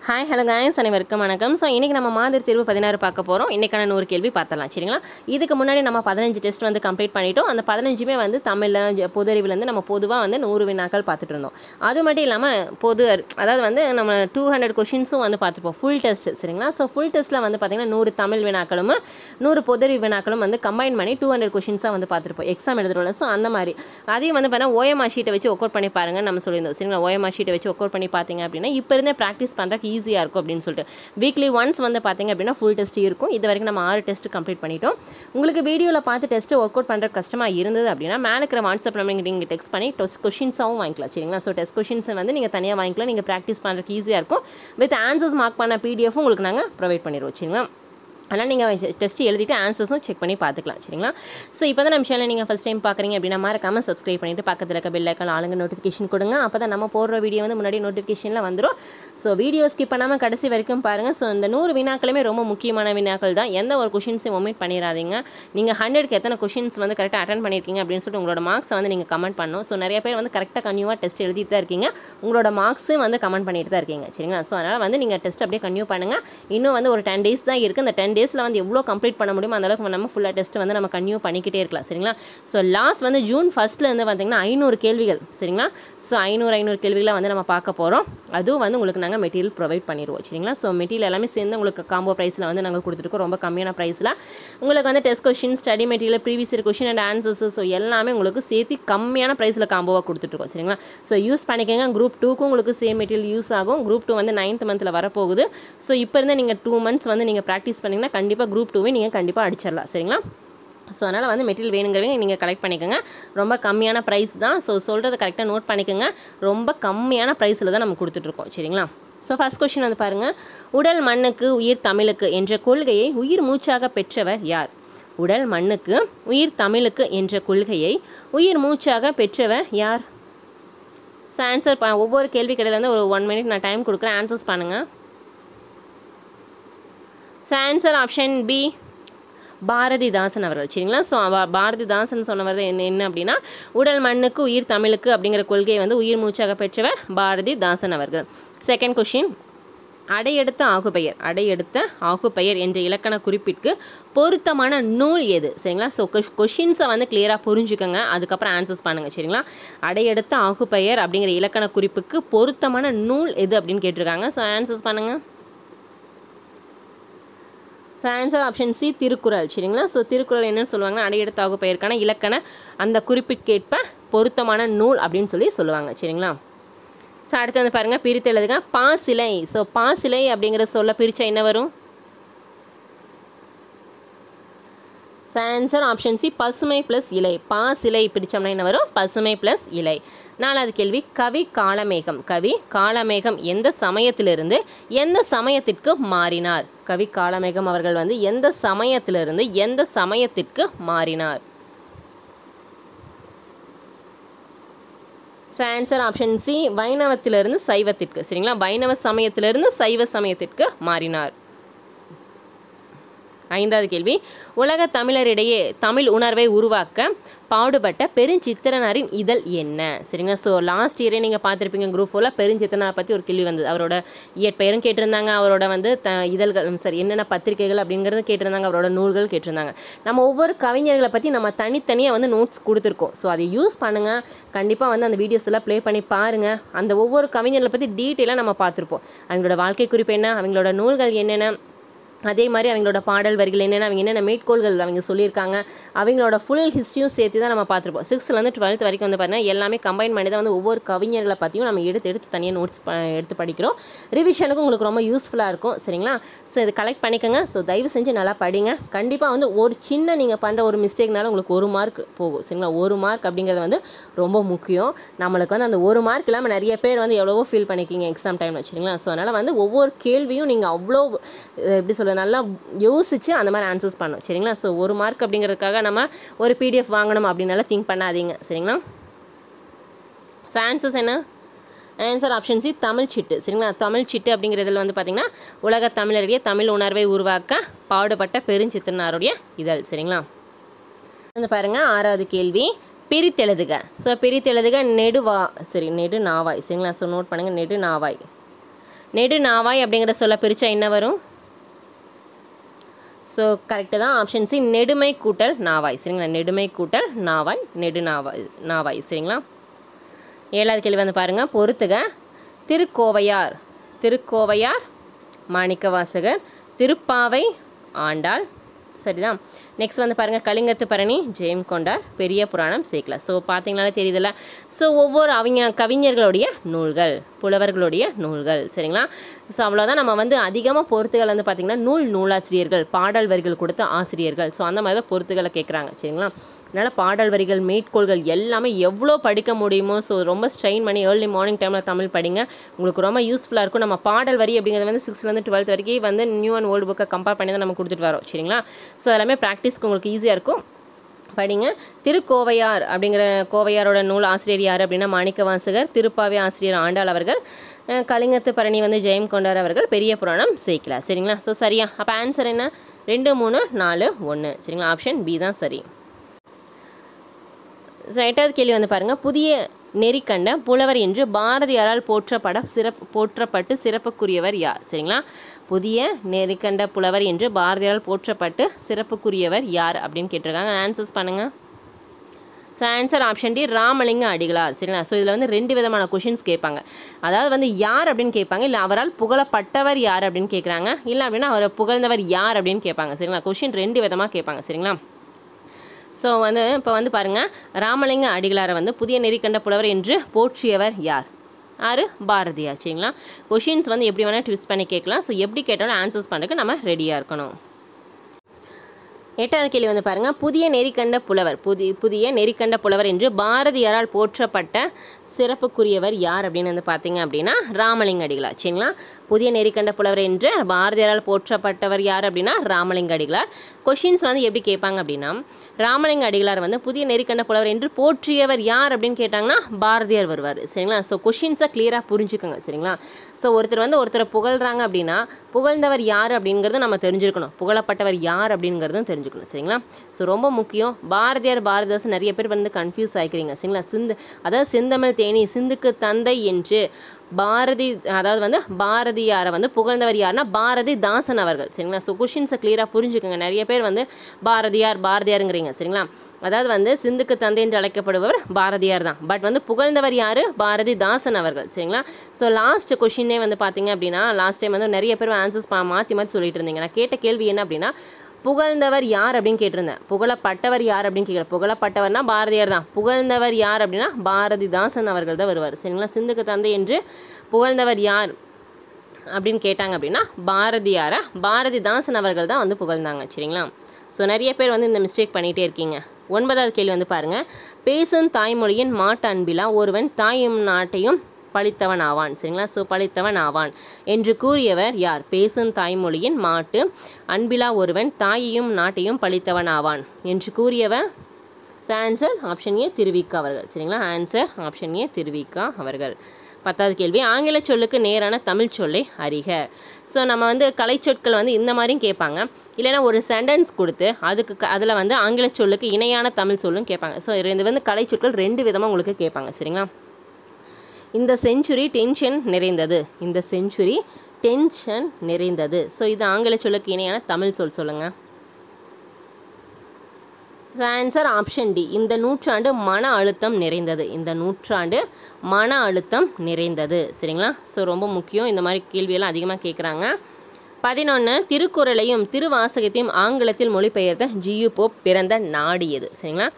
Hi hello guys, அனைவருக்கும் வணக்கம். So இன்றைக்கி நம்ம மாதிரி தேர்வு 16 பார்க்க போகிறோம். இன்றைக்கான 100 கேள்வி பார்த்தலாம், சரிங்களா? இதுக்கு முன்னாடி நம்ம 15 டெஸ்ட் வந்து கம்ப்ளீட் பண்ணிட்டோம். அந்த 15மே வந்து தமிழில் பொது அறிவிலேருந்து நம்ம பொதுவாக வந்து 100 வினாக்கள் பார்த்துட்டு இருந்தோம். அது மட்டும் இல்லாமல் அதாவது வந்து நம்ம 200 கொஷின்ஸும் வந்து பார்த்துப்போம், ஃபுல் டெஸ்ட், சரிங்களா? ஸோ ஃபுல் டெஸ்ட்டில் வந்து பார்த்திங்கன்னா 100 தமிழ் வினாக்களும் 100 பொது அறிவு வினாக்களும் வந்து கம்பைன் பண்ணி 200 கொஷின்ஸாக வந்து பார்த்துருப்போம் எக்ஸாம் எழுதுறோம்ல. ஸோ அந்த மாதிரி அதையும் வந்து பார்த்தீங்கன்னா ஓஎம்ஆர் ஷீட்டை வச்சு ஒர்க் அவுட் பண்ணி பாருங்கள் நம்ம சொல்லியிருந்தோம், சரிங்களா? ஓஎம்ஆர் ஷீட்டை வச்சு ஒர்க் அவுட் பண்ணி பார்த்தீங்க அப்படின்னா இப்போ இருந்தே ப்ராக்டிஸ் பண்ணுறதுக்கு ஈஸியாக இருக்கும் அப்படின்னு சொல்லிட்டு வீக்லி ஒன்ஸ் வந்து பார்த்தீங்க அப்படின்னா ஃபுல் டெஸ்ட் இருக்கும். இது வரைக்கும் நம்ம 6 டெஸ்ட் கம்ப்ளீட் பண்ணிட்டோம். உங்களுக்கு வீடியோவில் பார்த்து டெஸ்ட்டு ஒர்க் அவுட் பண்ணுற கஷ்டமாக இருந்தது அப்படின்னா மேலே இருக்கிற வாட்ஸ்அப் நம்பர் நீங்கள் டெக்ஸ்ட் பண்ணி டெஸ்ட் கொஷின்ஸாகவும் வாங்கிக்கலாம், சரிங்களா? ஸோ டெஸ்ட் கொஷின்ஸை வந்து நீங்கள் தனியாக வாங்கிக்கலாம். நீங்கள் ப்ராக்டிஸ் பண்ணுறதுக்கு ஈஸியாக இருக்கும். வித் ஆன்சர்ஸ் மார்க் பண்ண பிடிஎஃப் உங்களுக்கு நாங்கள் ப்ரொவைட் பண்ணிடுவோம், சரிங்களா? அதனால் நீங்கள் டெஸ்ட் எழுதிட்டு ஆன்சர்ஸும் செக் பண்ணி பார்த்துக்கலாம், சரிங்களா? ஸோ இப்போ தான் நம்ம சேனல் நீங்கள் ஃபஸ்ட் டைம் பார்க்குறீங்க அப்படின்னா மறக்காமல் சப்ஸ்கிரைப் பண்ணிவிட்டு பக்கத்தில் இருக்க பெல் ஐக்கான் ஆளுங்க நோட்டிஃபிகேஷன் கொடுங்க. அப்போ தான் நம்ம போடுற வீடியோ வந்து முன்னாடி நோட்டிஃபிகேஷனில் வந்துடும். ஸோ வீடியோ ஸ்கிப் பண்ணாமல் கடைசி வரைக்கும் பாருங்கள். ஸோ இந்த 100 வினாக்களுமே ரொம்ப முக்கியமான வினாக்கள் தான். எந்த ஒரு கொஷின்ஸையும் ஒமிட் பண்ணிடாதீங்க. நீங்கள் 100க்கு எத்தனை கொஷின்ஸ் வந்து கரெக்டாக அட்டன் பண்ணியிருக்கீங்க அப்படின்னு சொல்லிட்டு உங்களோட மார்க்ஸை வந்து நீங்கள் கமெண்ட் பண்ணணும். ஸோ நிறைய பேர் வந்து கரெக்டாக கன்யூவாக டெஸ்ட் எழுதிட்டு தான் இருக்கீங்க, உங்களோட மார்க்ஸும் வந்து கமெண்ட் பண்ணிட்டு தான் இருக்கீங்க, சரிங்களா? ஸோ அதனால் வந்து நீங்கள் டெஸ்ட் அப்படியே கன்யூ பண்ணுங்கள். இன்னும் வந்து ஒரு 10 டேஸ் தான் இருக்குது. அந்த 10 டேஸில் வந்து எவ்வளோ கம்ப்ளீட் பண்ண முடியும் அந்த அளவுக்கு நம்ம ஃபுல்லாக டெஸ்ட் வந்து நம்ம கன்யூ பண்ணிக்கிட்டே இருக்கலாம், சரிங்களா? ஸோ லாஸ்ட் வந்து ஜூன் 1 இருந்து பார்த்தீங்கன்னா 500 கேள்விகள், சரிங்களா? ஸோ 500 கேள்விகளை வந்து நம்ம பார்க்க போகிறோம். அதுவும் வந்து உங்களுக்கு நாங்கள் மெட்டீரியல் ப்ரொவைட் பண்ணிடுவோம், சரிங்களா? ஸோ மெட்டீரியல் எல்லாமே சேர்ந்து உங்களுக்கு காம்போ ப்ரைஸில் வந்து நாங்கள் கொடுத்துருக்கோம். ரொம்ப கம்மியான ப்ரைஸில் உங்களுக்கு வந்து test question, study material, previous year question and answers, so எல்லாமே உங்களுக்கு சேர்த்து கம்மியான ப்ரைஸில் காம்போவாக கொடுத்துட்ருக்கோம், சரிங்களா? ஸோ யூஸ் பண்ணிக்கோங்க. குரூப் 2க்கும் உங்களுக்கு சேம் மெட்டீரியல் யூஸ் ஆகும். குரூப் 2 வந்து 9th மந்தில் வரப்போகுது. ஸோ இப்போ இருந்து நீங்கள் 2 months வந்து நீங்கள் ப்ராக்டிஸ் பண்ணிங்கன்னா கண்டிப்பாக குரூப் 2வே நீங்கள் கண்டிப்பாக அடிச்சிடலாம், சரிங்களா? ஸோ அதனால் வந்து மெட்டீரியல் வேணுங்கிறவங்க நீங்கள் கலெக்ட் பண்ணிக்கோங்க. ரொம்ப கம்மியான ப்ரைஸ் தான். ஸோ சொல்கிறத கரெக்டாக நோட் பண்ணிக்கோங்க. ரொம்ப கம்மியான ப்ரைஸில் தான் நம்ம கொடுத்துட்ருக்கோம், சரிங்களா? ஸோ ஃபஸ்ட் கொஸ்டின் வந்து பாருங்கள். உடல் மண்ணுக்கு உயிர் தமிழுக்கு என்ற கொள்கையை உயிர் மூச்சாக பெற்றவர் யார்? உடல் மண்ணுக்கு உயிர் தமிழுக்கு என்ற கொள்கையை உயிர் மூச்சாக பெற்றவர் யார்? ஸோ ஆன்சர் ஒவ்வொரு கேள்வி கிடையில வந்து ஒரு 1 minute நான் டைம் கொடுக்குறேன், ஆன்சர்ஸ் பண்ணுங்கள். So answer option B, Bharathidasan அவர்கள், சரிங்களா? ஸோ பாரதிதாசன் சொன்னவர் என்ன அப்படின்னா உடல் மண்ணுக்கு உயிர் தமிழுக்கு அப்படிங்கிற கொள்கையை வந்து உயிர் மூச்சாக பெற்றவர் பாரதிதாசன் அவர்கள். Second question. அடையெடுத்த ஆகுபெயர் என்ற இலக்கண குறிப்பிற்கு பொருத்தமான நூல் எது? சரிங்களா? ஸோ கொஷின்ஸை வந்து கிளியராக புரிஞ்சுக்கோங்க, அதுக்கப்புறம் ஆன்சர்ஸ் பண்ணுங்கள், சரிங்களா? அடையெடுத்த ஆகுபெயர் அப்படிங்கிற இலக்கண குறிப்புக்கு பொருத்தமான நூல் எது அப்படின்னு கேட்டிருக்காங்க. ஸோ ஆன்சர்ஸ் பண்ணுங்கள். So answer option C, Thirukkural, சரிங்களா? ஸோ திருக்குறள் என்னன்னு சொல்லுவாங்கன்னா அடையெடுத்த ஆகுபெயருக்கான இலக்கண அந்த குறிப்பிற்கேற்ப பொருத்தமான நூல் அப்படின்னு சொல்லுவாங்க, சரிங்களா? ஸோ அடுத்து வந்து பாருங்கள், பிரித்து எழுதுங்க. பாசிலை. ஸோ பாசிலை அப்படிங்கிற சொல்ல பிரித்தா என்ன வரும்? ஸோ ஆன்சர் ஆப்ஷன் சி, பசுமை ப்ளஸ் இலை. பாசிலை பிரித்தோம்னா என்ன வரும்? பசுமை ப்ளஸ் இலை. 4வது கேள்வி. கவி காளமேகம் எந்த சமயத்திலிருந்து எந்த சமயத்திற்கு மாறினார்? கவி காளமேகம் அவர்கள் வந்து எந்த சமயத்திலிருந்து எந்த சமயத்திற்கு மாறினார்? ஸோ ஆன்சர் ஆப்ஷன் சி, வைணவத்திலிருந்து சைவத்திற்கு, சரிங்களா? வைணவ சமயத்திலிருந்து சைவ சமயத்திற்கு மாறினார். 5வது கேள்வி. உலக தமிழரிடையே தமிழ் உணர்வை உருவாக்க பாடுபட்ட பெருஞ்சித்திரனாரின் இதழ் என்ன? சரிங்களா? ஸோ லாஸ்ட் இயரே நீங்கள் பார்த்துருப்பீங்க குரூப் 4ல் பெருஞ்சித்திரனாரை பற்றி ஒரு கேள்வி வந்தது. அவரோட இயற்பெயரும் கேட்டிருந்தாங்க, அவரோட வந்து இதழ்கள், சரி என்னென்ன பத்திரிகைகள் அப்படிங்கிறது கேட்டிருந்தாங்க, அவரோட நூல்கள் கேட்டிருந்தாங்க. நம்ம ஒவ்வொரு கவிஞர்களை பற்றி நம்ம தனித்தனியாக வந்து நோட்ஸ் கொடுத்துருக்கோம். ஸோ அதை யூஸ் பண்ணுங்கள். கண்டிப்பாக வந்து அந்த வீடியோஸ் எல்லாம் ப்ளே பண்ணி பாருங்கள். அந்த ஒவ்வொரு கவிஞர்களை பற்றி டீட்டெயிலாக நம்ம பார்த்துருப்போம். அவங்களோட வாழ்க்கை குறிப்பு என்ன, அவங்களோட நூல்கள் என்னென்ன, அதே மாதிரி அவங்களோட பாடல் வரிகள் என்னென்ன, அவங்க என்னென்ன மேற்கோள்கள் அவங்க சொல்லியிருக்காங்க, அவங்களோட ஃபுல் ஹிஸ்ட்ரியும் சேர்த்து தான் நம்ம பார்த்துருப்போம். 6th-லேருந்து 12th வரைக்கும் வந்து பார்த்தீங்கன்னா எல்லாமே கம்பைன் பண்ணி தான் வந்து ஒவ்வொரு கவிஞர்களை பற்றியும் நம்ம எடுத்து தனியாக நோட்ஸ் எடுத்து படிக்கிறோம். ரிவிஷனுக்கும் உங்களுக்கு ரொம்ப யூஸ்ஃபுல்லாக இருக்கும், சரிங்களா? ஸோ இது கலெக்ட் பண்ணிக்கோங்க. ஸோ தயவு செஞ்சு நல்லா படிங்க. கண்டிப்பாக வந்து ஒரு சின்ன நீங்கள் பண்ணுற ஒரு மிஸ்டேக்னால உங்களுக்கு 1 மார்க் போகும், சரிங்களா? 1 மார்க் அப்படிங்கிறது வந்து ரொம்ப முக்கியம். நம்மளுக்கு வந்து அந்த 1 மார்க் இல்லாமல் நிறைய பேர் வந்து எவ்வளவோ ஃபீல் பண்ணிக்கிங்க எக்ஸாம் டைமில், சரிங்களா? ஸோ அதனால் வந்து ஒவ்வொரு கேள்வியும் நீங்கள் அவ்வளோ எப்படி சொல்ல நல்லா யோசிச்சு அந்த மாதிரி ஆன்சர்ஸ் பண்ணணும், சரிங்களா? ஸோ 1 மார்க் அப்படிங்கிறதுக்காக நம்ம ஒரு பிடிஎஃப் வாங்கணும் அப்படின்னால திங்க் பண்ணாதீங்க, சரிங்களா? ஸோ ஆன்சர்ஸ் என்ன? ஆன்சர் ஆப்ஷன் சி, தமிழ் சிட்டு, சரிங்களா? தமிழ் சிட்டு அப்படிங்கிறதுல வந்து பார்த்திங்கன்னா உலக தமிழருடைய தமிழ் உணர்வை உருவாக்க பாடுபட்ட பெருஞ்சித்திரனாருடைய இதழ், சரிங்களா? வந்து பாருங்கள் 6வது கேள்வி. பிரித்தெழுதுக. ஸோ பிரித்தெழுதுக நெடுநாவாய், சரிங்களா? ஸோ நோட் பண்ணுங்கள், நெடுநாவாய். நெடுநாவாய் அப்படிங்கிற சொல்ல பிரித்தா என்ன வரும்? ஸோ கரெக்டு தான், ஆப்ஷன் சி நெடுமை கூட்டல் நாவாய். சரிங்களா, நெடுமை கூட்டல் நாவாய், நாவாய். சரிங்களா. 7வது கேள்வி வந்து பாருங்கள், பொறுத்துக. திருக்கோவையார், திருக்கோவையார் மாணிக்கவாசகர், திருப்பாவை ஆண்டாள். சரிதான். நெக்ஸ்ட் வந்து பாருங்கள், கலிங்கத்து பரணி ஜெயம் கொண்டார், பெரிய புராணம் சேக்கலார். ஸோ பார்த்தீங்கனாலே தெரியுதுல்ல. ஸோ ஒவ்வொரு கவிஞர்களுடைய நூல்கள், புலவர்களுடைய நூல்கள். சரிங்களா. ஸோ அவ்வளோதான். நம்ம வந்து அதிகமாக பொறுத்துகள் வந்து பார்த்திங்கன்னா நூலாசிரியர்கள், பாடல் வரிகள் கொடுத்த ஆசிரியர்கள். ஸோ அந்த மாதிரி தான் பொறுத்துகளை கேட்குறாங்க. சரிங்களா. அதனால் பாடல் வரிகள், மேற்கோள்கள் எல்லாமே எவ்வளோ படிக்க முடியுமோ ஸோ ரொம்ப ஸ்ட்ரெயின் பண்ணி ஏர்லி மார்னிங் டைமில் தமிழ் படிங்க, உங்களுக்கு ரொம்ப யூஸ்ஃபுல்லாக இருக்கும். நம்ம பாடல் வரி அப்படிங்கிறது வந்து 6th 12th வரைக்கும் வந்து நியூ அண்ட் ஓல்டு புக்கை கம்பேர் பண்ணி தான் நம்ம கொடுத்துட்டு வரோம். சரிங்களா. ஸோ எல்லாமே ப்ராக்டிஸ்க்கு உங்களுக்கு ஈஸியாக இருக்கும், படிங்க. திருக்கோவையார் அப்படிங்கிற கோவையாரோட நூல் ஆசிரியர் யார் அப்படின்னா மாணிக்கவாசகர், திருப்பாவை ஆசிரியர் ஆண்டாள் அவர்கள், கலிங்கத்து பரணி வந்து ஜெயம் கொண்டார் அவர்கள், பெரிய புராணம் சேக்கலார். சரிங்களா. ஸோ சரியா, அப்போ ஆன்சர் என்ன? 2, 3, 4, 1. சரிங்களா, ஆப்ஷன் பி தான் சரி. 8வது கேள்வி வந்து பாருங்கள், புதிய நெறிக்கண்ட புலவர் என்று பாரதியாரால் போற்றப்பட்டு சிறப்புக்குரியவர் யார்? சரிங்களா. புதிய நெறிக்கண்ட புலவர் என்று பாரதியாரால் போற்றப்பட்டு சிறப்புக்குரியவர் யார் அப்படின்னு கேட்டிருக்காங்க. ஆன்சர்ஸ் பண்ணுங்கள். So answer option D Ramalinga Adigalar. சரிங்களா. ஸோ இதில் வந்து 2 விதமான கொஷின்ஸ் கேட்பாங்க. அதாவது வந்து யார் அப்படின்னு கேட்பாங்க, இல்லை அவரால் புகழப்பட்டவர் யார் அப்படின்னு கேட்குறாங்க, இல்லை அப்படின்னா அவரை புகழ்ந்தவர் யார் அப்படின்னு கேட்பாங்க. சரிங்களா. கொஷின் 2 விதமாக கேட்பாங்க. சரிங்களா. ஸோ வந்து இப்போ வந்து பாருங்கள், ராமலிங்க அடிகளாரை வந்து புதிய நெறிக்கண்ட புலவர் என்று போற்றியவர் யார்? யார்? பாரதியார். சரிங்களா. கொஷின்ஸ் வந்து எப்படி வேணால் ட்விஸ்ட் பண்ணி கேட்கலாம். ஸோ எப்படி கேட்டாலும் ஆன்சர்ஸ் பண்ணுறதுக்கு நம்ம ரெடியாக இருக்கணும். 8வது கேள்வி வந்து பாருங்கள், புதிய நெறிக்கண்ட புலவர், புதிய நெறிக்கண்ட புலவர் என்று பாரதியாரால் போற்றப்பட்ட சிறப்புக்குரியவர் யார் அப்படின்னு வந்து பார்த்தீங்க அப்படின்னா ராமலிங்க அடிகளார். சரிங்களா. புதிய நெறிக்கண்ட புலவர் என்று பாரதியாரால் போற்றப்பட்டவர் யார் அப்படின்னா ராமலிங்க அடிகளார். கொஷின்ஸ் வந்து எப்படி கேட்பாங்க அப்படின்னா, ராமலிங்க அடிகளார் வந்து புதிய நெறிக்கண்ட புலவர் என்று போற்றியவர் யார் அப்படின்னு கேட்டாங்கன்னா பாரதியார் வருவார். சரிங்களா. ஸோ கொஷின்ஸை கிளியராக புரிஞ்சுக்கோங்க. சரிங்களா. ஸோ ஒருத்தரை புகழ்கிறாங்க அப்படின்னா புகழ்ந்தவர் யார் அப்படிங்கிறது நம்ம தெரிஞ்சுக்கணும், புகழப்பட்டவர் யார் அப்படிங்கிறதும் தெரிஞ்சுக்கணும். சரிங்களா. ஸோ ரொம்ப முக்கியம். பாரதிதாசன் நிறைய பேர் வந்து கன்ஃபியூஸ் ஆகிக்கிறீங்க. சரிங்களா. அதாவது செந்தமிழ் தேனி சிந்துக்கு தந்தை என்று அதாவது வந்து பாரதியாரை வந்து புகழ்ந்தவர் யாருன்னா பாரதிதாசன் அவர்கள். சரிங்களா. ஸோ கொஷின்ஸை கிளியராக புரிஞ்சுக்கோங்க. நிறைய பேர் வந்து பாரதியாருங்கிறீங்க. சரிங்களா. அதாவது வந்து சிந்துக்கு தந்தை என்று அழைக்கப்படுபவர் பாரதியார் தான், பட் வந்து புகழ்ந்தவர் யார்? பாரதிதாசன் அவர்கள். சரிங்களா. ஸோ லாஸ்ட் கொஷினே வந்து பார்த்தீங்க அப்படின்னா லாஸ்ட் டைம் வந்து நிறைய பேர் ஆன்சர்ஸ் மாற்றி சொல்லிட்டு இருந்தீங்க. நான் கேட்ட கேள்வி என்ன அப்படின்னா புகழ்ந்தவர் யார் அப்படின்னு கேட்டிருந்தேன், புகழப்பட்டவர் யார் அப்படின்னு கேட்கல. புகழப்பட்டவர்னா பாரதியார் தான், புகழ்ந்தவர் யார் அப்படின்னா பாரதிதாசன் அவர்கள் தான் வருவார். சரிங்களா. சிந்துக்கு தந்தை என்று புகழ்ந்தவர் யார் அப்படின்னு கேட்டாங்க அப்படின்னா பாரதிதாசன் அவர்கள் தான் வந்து புகழ்ந்தாங்க. சரிங்களா. ஸோ நிறைய பேர் வந்து இந்த மிஸ்டேக் பண்ணிகிட்டே இருக்கீங்க. 9வது கேள்வி வந்து பாருங்கள், பேசும் தாய்மொழியின் மாட்டு அன்பிலா ஒருவன் தாயும் நாட்டையும் பழித்தவன் ஆவான். சரிங்களா. ஸோ பழித்தவன் ஆவான் என்று கூறியவர் யார்? பேசும் தாய்மொழியின் மாட்டு அன்பிலா ஒருவன் தாயையும் நாட்டையும் பழித்தவன் ஆவான் என்று கூறியவர். So answer option A Thiru Vi Ka அவர்கள். சரிங்களா. ஆன்சர் ஆப்ஷன் ஏ திருவிக்கா அவர்கள். 10வது கேள்வி, ஆங்கில சொல்லுக்கு நேரான தமிழ் சொல்லை அறிக. ஸோ நம்ம வந்து கலைச்சொற்கள் வந்து இந்த மாதிரியும் கேட்பாங்க, இல்லைனா ஒரு சென்டென்ஸ் கொடுத்து அதில் வந்து ஆங்கில சொல்லுக்கு இணையான தமிழ் சொல்லும் கேட்பாங்க. ஸோ இது வந்து கலைச்சொற்கள் 2 விதமாக உங்களுக்கு கேட்பாங்க. சரிங்களா. இந்த செஞ்சுரி டென்ஷன் நிறைந்தது, இந்த செஞ்சுரி டென்ஷன் நிறைந்தது. ஸோ இது ஆங்கில சொல்லுக்கு இணையான தமிழ் சொல்லுங்கள். ஆன்சர் ஆப்ஷன் டி, இந்த நூற்றாண்டு மன அழுத்தம் நிறைந்தது, இந்த நூற்றாண்டு மன அழுத்தம் நிறைந்தது. சரிங்களா. ஸோ ரொம்ப முக்கியம், இந்த மாதிரி கேள்வியெல்லாம் அதிகமாக கேட்குறாங்க. 11 திருக்குறளையும் திருவாசகத்தையும் ஆங்கிலத்தில் மொழிபெயர்த்த ஜியு போப் பிறந்த நாடு எது? சரிங்களா.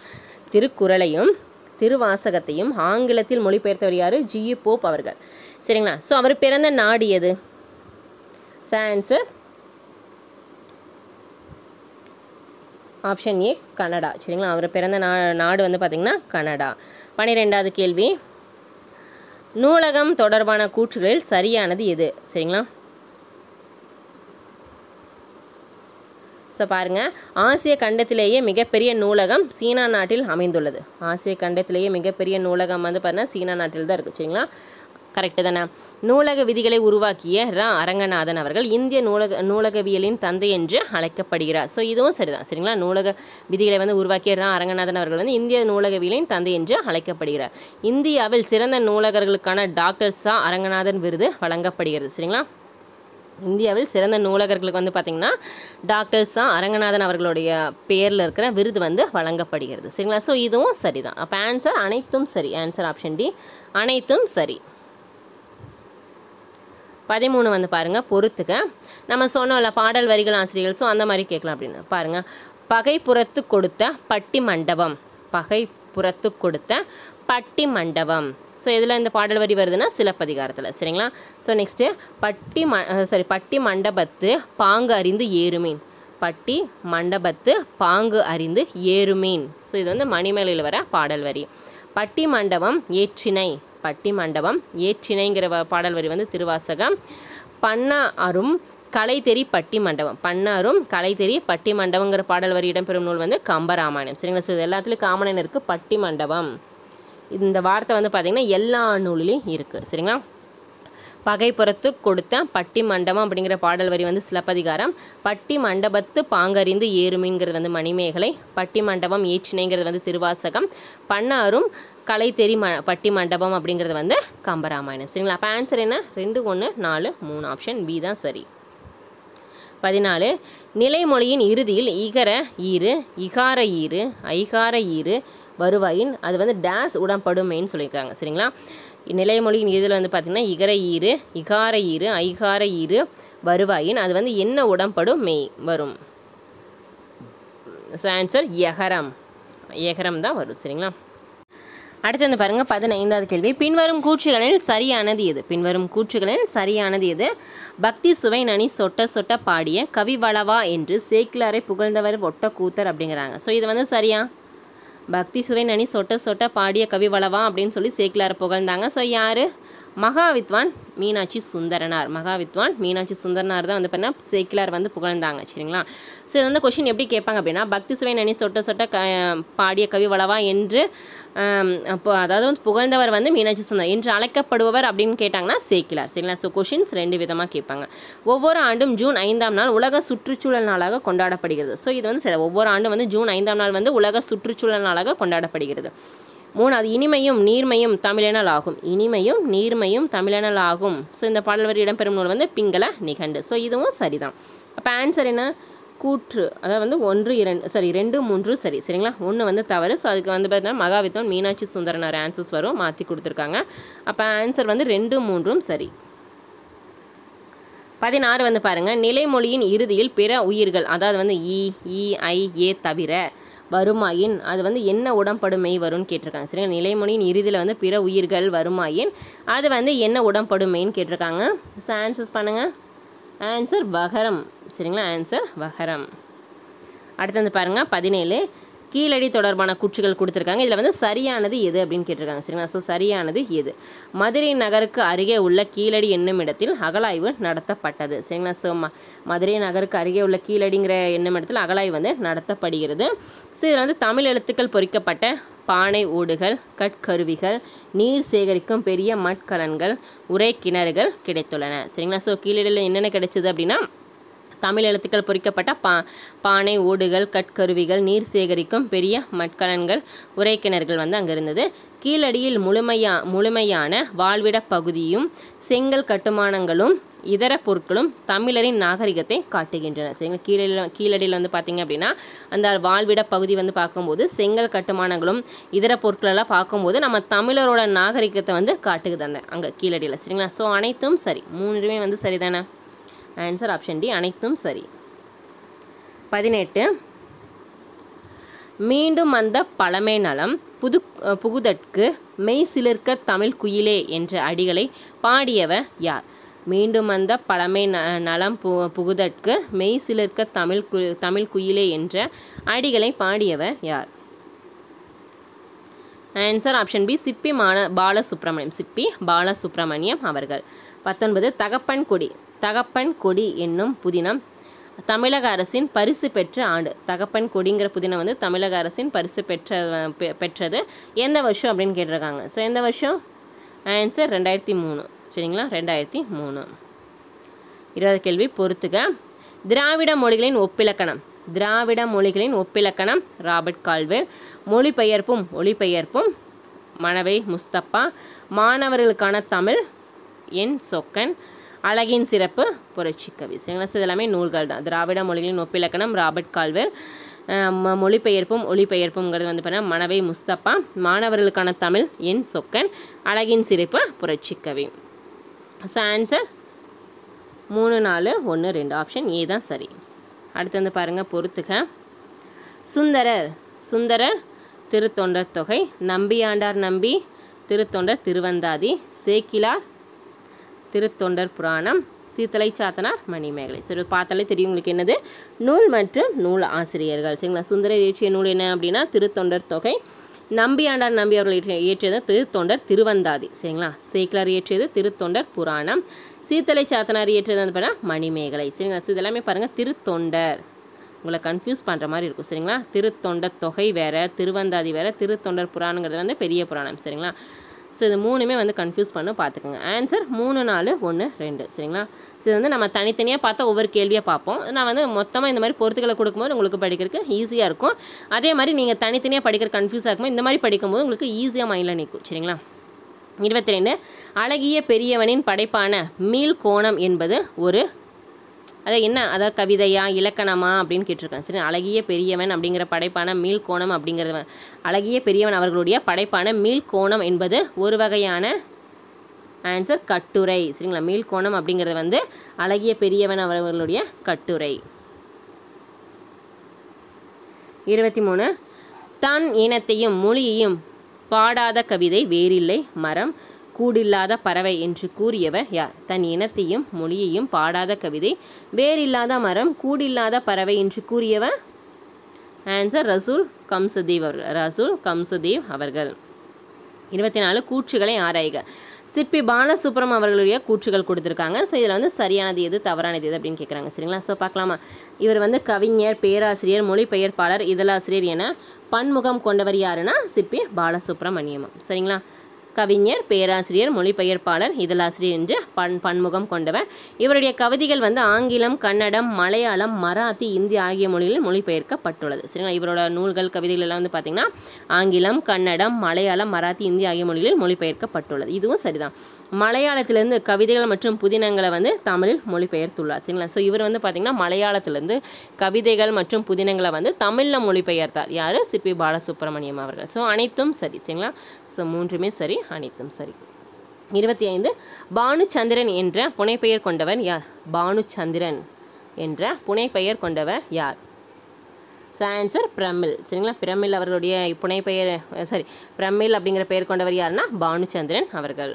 திருக்குறளையும் திருவாசகத்தையும் ஆங்கிலத்தில் மொழிபெயர்த்தவர் யார்? ஜியு போப் அவர்கள். சரிங்களா. ஸோ அவர் பிறந்த நாடு எது? Answer option A Canada. சரிங்களா. அவர் பிறந்த நாடு வந்து பார்த்திங்கன்னா கனடா. 12வது கேள்வி, நூலகம் தொடர்பான கூற்றுகளில் சரியானது எது? சரிங்களா. ஸோ பாருங்கள், ஆசிய கண்டத்திலேயே மிகப்பெரிய நூலகம் சீனா நாட்டில் அமைந்துள்ளது. ஆசிய கண்டத்திலேயே மிகப்பெரிய நூலகம் வந்து பார்த்தீங்கன்னா சீனா நாட்டில் தான் இருக்குது. சரிங்களா. கரெக்டு தானே. நூலக விதிகளை உருவாக்கிய அரங்கநாதன் அவர்கள் இந்திய நூலகவியலின் தந்தை என்று அழைக்கப்படுகிறார். ஸோ இதுவும் சரிதான். சரிங்களா, நூலக விதிகளை வந்து உருவாக்கிய அரங்கநாதன் அவர்கள் வந்து இந்திய நூலகவியலின் தந்தை என்று அழைக்கப்படுகிறார். இந்தியாவில் சிறந்த நூலகர்களுக்கான டாக்டர் ச அரங்கநாதன் விருது வழங்கப்படுகிறது. சரிங்களா, இந்தியாவில் சிறந்த நூலகர்களுக்கு வந்து பார்த்திங்கன்னா டாக்டர் ச அரங்கநாதன் அவர்களுடைய பேரில் இருக்கிற விருது வந்து வழங்கப்படுகிறது. சரிங்களா, ஸோ இதுவும் சரிதான். அப்போ ஆன்சர் அனைத்தும் சரி. ஆன்சர் ஆப்ஷன் டி, அனைத்தும் சரி. 13 வந்து பாருங்கள், பொறுத்துக்க. நம்ம சொன்னோம்ல பாடல் வரிகள் ஆசிரியர்கள், ஸோ அந்த மாதிரி கேட்கலாம் அப்படின்னு பாருங்கள். பகைப்புறத்து கொடுத்த பட்டி மண்டபம், பகைப்புறத்து கொடுத்த பட்டி மண்டபம். ஸோ இதில் இந்த பாடல் வரி வருதுன்னா சிலப்பதிகாரத்தில். சரிங்களா, ஸோ நெக்ஸ்ட்டு பட்டி மண்டபத்து பாங்கு அறிந்து ஏறுமீன், பட்டி மண்டபத்து பாங்கு அறிந்து ஏறுமீன். ஸோ இது வந்து மணிமேலையில் வர பாடல் வரி. பட்டி மண்டபம் ஏற்றினை, பட்டி மண்டபம் ஏற்றினைங்கிற பாடல் வரி வந்து திருவாசகம். பண்ணாரும் கலைத்தெரி பட்டி மண்டபம், பண்ணாரும் கலைத்தெரி பட்டி மண்டபங்கிற பாடல் வரி இடம்பெறும் நூல் வந்து கம்பராமாயணம். சரிங்களா, ஸோ இது எல்லாத்துலேயும் காமனாக இருக்குது பட்டி மண்டபம். இந்த வார்த்தை வந்து பார்த்திங்கன்னா எல்லா நூலிலையும் இருக்குது. சரிங்களா, பகைப்புறத்து கொடுத்த பட்டி மண்டபம் அப்படிங்கிற பாடல் வரி வந்து சிலப்பதிகாரம். பட்டி மண்டபத்து பாங்கறிந்து ஏறுமீன்கிறது வந்து மணிமேகலை. பட்டி மண்டபம் ஏற்றினைங்கிறது வந்து திருவாசகம். பண்ணாரும் கலைத்தெரி பட்டி மண்டபம் அப்படிங்கிறது வந்து கம்பராமாயணம். சரிங்களா, அப்போ ஆன்சர் என்ன? 2, 1, 4, 3 ஆப்ஷன் பி தான் சரி. 14 நிலைமொழியின் இறுதியில் இகர ஈறு இகார ஈறு ஐகார ஈறு வருவாயின் அது வந்து டேஸ் உடம்படுமைன்னு சொல்லியிருக்காங்க. சரிங்களா, நிலைமொழியின் இறுதியில் வந்து பார்த்திங்கன்னா இகர ஈறு இகார ஈறு ஐகார ஈறு வருவாயின் அது வந்து என்ன உடம்படும் மெய் வரும். ஸோ ஆன்சர் எகரம், எகரம் தான் வரும். சரிங்களா, அடுத்து வந்து பாருங்கள் 15வது கேள்வி. பின்வரும் கூற்றுகளில் சரியானது எது? பின்வரும் கூற்றுகளில் சரியானது எது? பக்தி சுவை நனி சொட்ட சொட்ட பாடிய கவிவளவா என்று சேக்கிலாரை புகழ்ந்தவர் ஒட்ட கூத்தர் அப்படிங்கிறாங்க. ஸோ இது வந்து சரியா? பக்தி சுவை நனி சொட்ட சொட்ட பாடிய கவிவளவா அப்படின்னு சொல்லி சேக்கிலாரை புகழ்ந்தாங்க. ஸோ யார்? மகாவித்வான் மீனாட்சி சுந்தரனார். மகாவித்வான் மீனாட்சி சுந்தரனார் தான் வந்து பார்த்தீங்கன்னா சேக்கிலார் வந்து புகழ்ந்தாங்க. சரிங்களா, ஸோ இது வந்து கொஷின் எப்படி கேட்பாங்க அப்படின்னா பக்தி சுவை நனி சொட்ட சொட்ட பாடிய கவிவளவா என்று அப்போ அதாவது வந்து புகழ்ந்தவர் வந்து மீனாட்சி சுந்தரம் என்று அழைக்கப்படுபவர் அப்படின்னு கேட்டாங்கன்னா சேக்கிலார். சரிங்களா, ஸோ கொஷின்ஸ் 2 விதமாக கேட்பாங்க. ஒவ்வொரு ஆண்டும் ஜூன் 5ஆம் நாள் உலக சுற்றுச்சூழல் நாளாக கொண்டாடப்படுகிறது. ஸோ இது வந்து சரி, ஒவ்வொரு ஆண்டும் வந்து ஜூன் 5ஆம் நாள் வந்து உலக சுற்றுச்சூழல் நாளாக கொண்டாடப்படுகிறது. 3வது இனிமையும் நீர்மையும் தமிழெனல் ஆகும். இனிமையும் நீர்மையும் தமிழெனல் ஆகும். ஸோ இந்த பாடல் வரி இடம்பெறும் நூல் வந்து பிங்கள நிகண்டு. ஸோ இதுவும் சரிதான். அப்போ ஆன்சர் என்ன? கூற்று, அதாவது வந்து 1, 2, 3 சரி. சரிங்களா, 1 வந்து தவறு. ஸோ அதுக்கு வந்து பார்த்தீங்கன்னா மகாவித்வான் மீனாட்சி சுந்தரனார் ஆன்சர்ஸ் வரும், மாற்றி கொடுத்துருக்காங்க. அப்போ ஆன்சர் வந்து 2, 3 சரி. 16 வந்து பாருங்கள். நிலைமொழியின் இறுதியில் பிற உயிர்கள் அதாவது வந்து இ ஐ ஏ தவிர வருமாயின் அது வந்து என்ன உடம்படுமை வரும்னு கேட்டிருக்காங்க. சரிங்களா, நிலைமொழியின் இறுதியில் வந்து பிற உயிர்கள் வருமாயின் அது வந்து என்ன உடம்படுமைன்னு கேட்டிருக்காங்க. ஸோ ஆன்சர்ஸ் பண்ணுங்கள். ஆன்சர் வகரம். சரிங்களா, ஆன்சர் வகரம். அடுத்து வந்து பாருங்கள் 17 கீழடி தொடர்பான கூற்றுகள் கொடுத்துருக்காங்க. இதில் வந்து சரியானது எது அப்படின்னு கேட்டிருக்காங்க. சரிங்களா, ஸோ சரியானது எது? மதுரை நகருக்கு அருகே உள்ள கீழடி என்னும் இடத்தில் அகழாய்வு நடத்தப்பட்டது. சரிங்களா, ஸோ மதுரை நகருக்கு அருகே உள்ள கீழடிங்கிற என்னும் இடத்தில் அகழாய்வு வந்து நடத்தப்படுகிறது. ஸோ இதில் வந்து தமிழ் எழுத்துக்கள் பொறிக்கப்பட்ட பானை ஓடுகள் கற்கருவிகள் நீர் சேகரிக்கும் பெரிய மட்கலன்கள் உரை கிணறுகள் கிடைத்துள்ளன. சரிங்களா, ஸோ கீழடியில் என்னென்ன கிடைச்சிது அப்படின்னா தமிழ் எழுத்துக்கள் பொறிக்கப்பட்ட பானை ஓடுகள் கற்கருவிகள் நீர் சேகரிக்கும் பெரிய மட்கலன்கள் உரைக்கிணறுகள் வந்து அங்கே இருந்தது. கீழடியில் முழுமையான வாழ்விட பகுதியும் செங்கல் கட்டுமானங்களும் இதர பொருட்களும் தமிழரின் நாகரிகத்தை காட்டுகின்றன. சரிங்களா, கீழடியில் வந்து பார்த்திங்க அப்படின்னா அந்த வாழ்விட பகுதி வந்து பார்க்கும்போது செங்கல் கட்டுமானங்களும் இதர பொருட்களெல்லாம் பார்க்கும்போது நம்ம தமிழரோட நாகரிகத்தை வந்து காட்டுக்குது அந்த அங்கே கீழடியில். சரிங்களா, ஸோ அனைத்தும் சரி, 3மே வந்து சரிதானே. ஆன்சர் ஆப்ஷன் டி, அனைத்தும் சரி. 18 மீண்டும் அந்த பழமை நலம் புகுதற்கு மெய் சிலிர்க்க தமிழ் குயிலே என்ற அடிகளை பாடியவர் யார்? மீண்டும் அந்த பழமை நலம் புகுதற்கு மெய் சிலிர்க்க தமிழ் குயிலே என்ற அடிகளை பாடியவர் யார்? ஆன்சர் ஆப்ஷன் பி, சிப்பி பாலசுப்ரமணியம். சிப்பி பாலசுப்ரமணியம் அவர்கள். 19 தகப்பன் கொடி என்னும் புதினம் தமிழக அரசின் பரிசு பெற்ற ஆண்டு. தகப்பன் கொடிங்கிற புதினம் வந்து தமிழக அரசின் பரிசு பெற்றது எந்த வருஷம் அப்படின்னு கேட்டிருக்காங்க. ஸோ எந்த வருஷம்? ஆன்சர் 2003. சரிங்களா, 2003. 20வது கேள்வி பொறுத்துக. திராவிட மொழிகளின் ஒப்பிலக்கணம். திராவிட மொழிகளின் ஒப்பிலக்கணம் ராபர்ட் கால்வெல். மொழிபெயர்ப்பும் மனவை முஸ்தபா. மாணவர்களுக்கான தமிழ் என் சொக்கன். அழகின் சிறப்பு புரட்சிக்கவி. சரிங்களா, இதெல்லாமே நூல்கள் தான். திராவிட மொழிகளின் ஒப்பிலக்கணம் ராபர்ட் கால்வெல். ஒளிபெயர்ப்புங்கிறது வந்து பார்த்தீங்கன்னா மனவை முஸ்தபா. மாணவர்களுக்கான தமிழ் என் சொக்கன். அழகின் சிறப்பு புரட்சிக்கவி. ஸோ ஆன்சர் 3, 4, 1, 2 ஆப்ஷன் ஏ தான் சரி. அடுத்து வந்து பாருங்கள் பொறுத்துக. சுந்தரர் திருத்தொண்டர் தொகை. நம்பியாண்டார் நம்பி திருத்தொண்டர் திருவந்தாதி. சேக்கிலார் திருத்தொண்டர் புராணம். சீத்தலை சாத்தனார் மணிமேகலை. சரி, பார்த்தாலே தெரியும் உங்களுக்கு என்னது நூல் மற்றும் நூல் ஆசிரியர்கள். சரிங்களா, சுந்தரர் இயற்றிய நூல் என்ன அப்படின்னா திருத்தொண்டர் தொகை. நம்பியாண்டார் நம்பி அவர்கள் இயற்றியது திருத்தொண்டர் திருவந்தாதி. சரிங்களா, சேக்கிலார் இயற்றியது திருத்தொண்டர் புராணம். சீத்தலை சாத்தனார் இயற்றியது வந்து பார்த்தீங்கன்னா மணிமேகலை. சரிங்களா, இதெல்லாமே பாருங்கள் திருத்தொண்டர், உங்களை கன்ஃபியூஸ் பண்ணுற மாதிரி இருக்கும். சரிங்களா, திருத்தொண்டர் தொகை வேறு, திருவந்தாதி வேறு, திருத்தொண்டர் புராணங்கிறது வந்து பெரிய புராணம். சரிங்களா, ஸோ இது மூணுமே வந்து கன்ஃபியூஸ் பண்ண பார்த்துக்கோங்க. ஆன்சர் 3, 4, 1, 2. சரிங்களா, ஸோ இது வந்து நம்ம தனித்தனியாக பார்த்தா ஒவ்வொரு கேள்வியாக பார்ப்போம். நான் வந்து மொத்தமாக இந்த மாதிரி பொறுத்துக்களை கொடுக்கும்போது உங்களுக்கு படிக்கிறதுக்கு ஈஸியாக இருக்கும். அதே மாதிரி நீங்கள் தனித்தனியாக படிக்கிற கன்ஃபியூஸ் ஆகும்போது இந்த மாதிரி படிக்கும்போது உங்களுக்கு ஈஸியாக மைண்டில் நிற்கும். சரிங்களா. 22 அழகிய பெரியவனின் படைப்பான மீள்கோணம் என்பது ஒரு அதாவது கவிதையா இலக்கணமா அப்படின்னு கேட்டிருக்காங்க. சரி, அழகிய பெரியவன் அப்படிங்கிற படைப்பான மீள்கோணம் அப்படிங்கிறது அழகிய பெரியவன் அவர்களுடைய படைப்பான மீள்கோணம் என்பது ஒரு வகையான ஆன்சர் கட்டுரை. சரிங்களா, மீள்கோணம் அப்படிங்கிறது வந்து அழகிய பெரியவன் அவர்களுடைய கட்டுரை. 23 தன் இனத்தையும் மொழியையும் பாடாத கவிதை வேறில்லை மரம் கூடில்லாத பறவை என்று கூறியவர் யார்? தன் இனத்தையும் மொழியையும் பாடாத கவிதை வேறில்லாத மரம் கூடில்லாத பறவை என்று கூறியவர் ஆன்சர் ரசூல் கம்சுதேவ் அவர்கள். 24 கூற்றுகளை ஆராய்க. சிற்பி பாலசுப்ரம் அவர்களுடைய கூற்றுகள் கொடுத்துருக்காங்க. ஸோ இதில் வந்து சரியானது எது தவறானது எது அப்படின்னு கேட்குறாங்க. சரிங்களா, ஸோ பார்க்கலாமா. இவர் வந்து கவிஞர், பேராசிரியர், மொழிபெயர்ப்பாளர், இதழாசிரியர் என பன்முகம் கொண்டவர் யாருன்னா சிற்பி பாலசுப்ரமணியம். சரிங்களா, கவிஞர், பேராசிரியர், மொழிபெயர்ப்பாளர், இதழாசிரியர் என்று பன்முகம் கொண்டவர். இவருடைய கவிதைகள் வந்து ஆங்கிலம், கன்னடம், மலையாளம், மராத்தி, இந்தி ஆகிய மொழிகளில் மொழிபெயர்க்கப்பட்டுள்ளது. சரிங்களா, இவரோட நூல்கள் கவிதைகள் எல்லாம் வந்து பார்த்திங்கன்னா ஆங்கிலம், கன்னடம், மலையாளம், மராத்தி, இந்தி ஆகிய மொழிகளில் மொழிபெயர்க்கப்பட்டுள்ளது. இதுவும் சரிதான். மலையாளத்திலிருந்து கவிதைகள் மற்றும் புதினங்களை வந்து தமிழில் மொழிபெயர்த்துள்ளார். சரிங்களா, ஸோ இவர் வந்து பார்த்திங்கன்னா மலையாளத்திலிருந்து கவிதைகள் மற்றும் புதினங்களை வந்து தமிழில் மொழிபெயர்த்தார். யார்? சிற்பி பாலசுப்ரமணியம் அவர்கள். ஸோ அனைத்தும் சரி. சரிங்களா, ஸோ மூன்றுமே சரி, அனைத்தும் சரி. 25 பானுச்சந்திரன் என்ற புனைப்பெயர் கொண்டவர் யார்? பானுச்சந்திரன் என்ற புனைப்பெயர் கொண்டவர் யார்? ஸோ ஆன்சர் பிரமிழ். சரிங்களா, பிரமிழ் அவர்களுடைய பிரமிழ் அப்படிங்கிற பெயர் கொண்டவர் யாருன்னா பானுச்சந்திரன் அவர்கள்.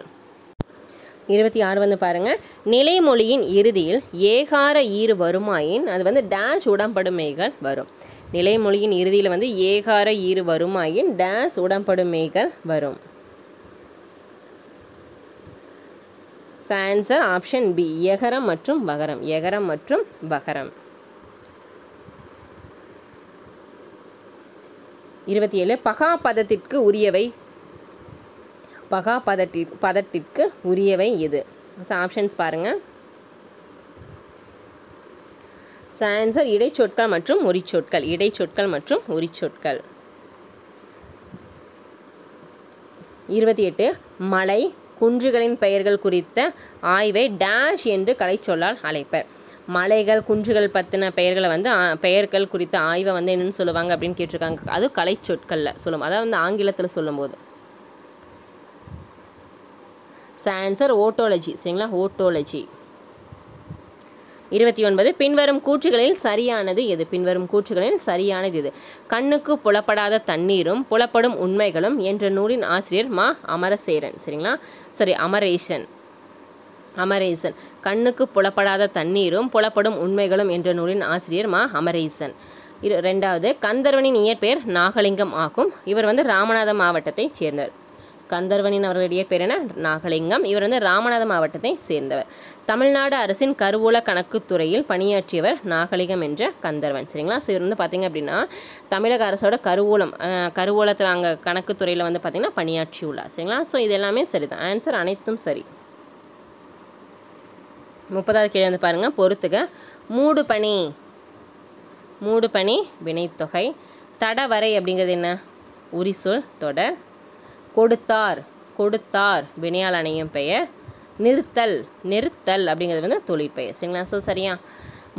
26 வந்து பாருங்கள். நிலைமொழியின் இறுதியில் ஏகார ஈறு வருமாயின் அது வந்து டேஷ் உடம்படுமைகள் வரும். நிலைமொழியின் இறுதியில் வந்து ஏகார ஈறு வருமாயின் டேஷ் உடம்படுமைகள் வரும். ஸோ ஆன்சர் ஆப்ஷன் பி எகரம் மற்றும் வகரம். எகரம் மற்றும் வகரம். 27 பகாபதத்திற்கு உரியவை எது? ஸோ ஆப்ஷன்ஸ் பாருங்கள். ஸோ ஆன்சர் இடைச்சொற்கள் மற்றும் உரிச்சொற்கள். இடைச்சொற்கள் மற்றும் உரிச்சொற்கள். 28 மலை குன்றுகளின் பெயர்கள் குறித்த ஆய்வை டேஷ் என்று கலைச்சொல்லால் அழைப்பர். மலைகள் குன்றுகள் பற்றின பெயர்களை வந்து பெயர்கள் குறித்த ஆய்வை வந்து என்னென்னு சொல்லுவாங்க அப்படின்னு கேட்டிருக்காங்க. அது கலைச்சொற்களில் சொல்லும், அதாவது வந்து ஆங்கிலத்தில் சொல்லும்போது. ஆன்சர் ஓட்டோலஜி. சரிங்களா, ஓட்டோலஜி. 29 பின்வரும் கூற்றுகளில் சரியானது எது? பின்வரும் கூற்றுகளில் சரியானது எது? கண்ணுக்கு புலப்படாத தண்ணீரும் புலப்படும் உண்மைகளும் என்ற நூலின் ஆசிரியர் மா அமரசேரன். சரிங்களா, அமரேசன். கண்ணுக்கு புலப்படாத தண்ணீரும் புலப்படும் உண்மைகளும் என்ற நூலின் ஆசிரியர் மா அமரேசன். 2வது கந்தர்வனின் இயற்பெயர் நாகலிங்கம் ஆகும். இவர் வந்து ராமநாதபுரம் மாவட்டத்தைச் சேர்ந்தவர். கந்தர்வனின் அவர்களுடைய பேர் என்ன? நாகலிங்கம். இவர் வந்து ராமநாதபுரம் மாவட்டத்தை சேர்ந்தவர். தமிழ்நாடு அரசின் கருவூல கணக்குத்துறையில் பணியாற்றியவர் நாகலிங்கம் என்ற கந்தர்வன். சரிங்களா? ஸோ இவர் வந்து பார்த்திங்க அப்படின்னா தமிழக அரசோட கருவூலத்தில் அங்கே கணக்குத்துறையில் வந்து பார்த்திங்கன்னா பணியாற்றியுள்ளார். சரிங்களா? ஸோ இது எல்லாமே சரிதான். ஆன்சர் அனைத்தும் சரி. 30வது கேள்வி வந்து பாருங்கள், பொறுத்துக. மூடு பணி வினைத்தொகை. தடவரை அப்படிங்கிறது என்ன? உரிசொல் தொடர். கொடுத்தார் வினையால் அணையும் பெயர். நிறுத்தல் அப்படிங்கிறது வந்து தொழிற்பெயர். சரிங்களா? ஸோ சரியா?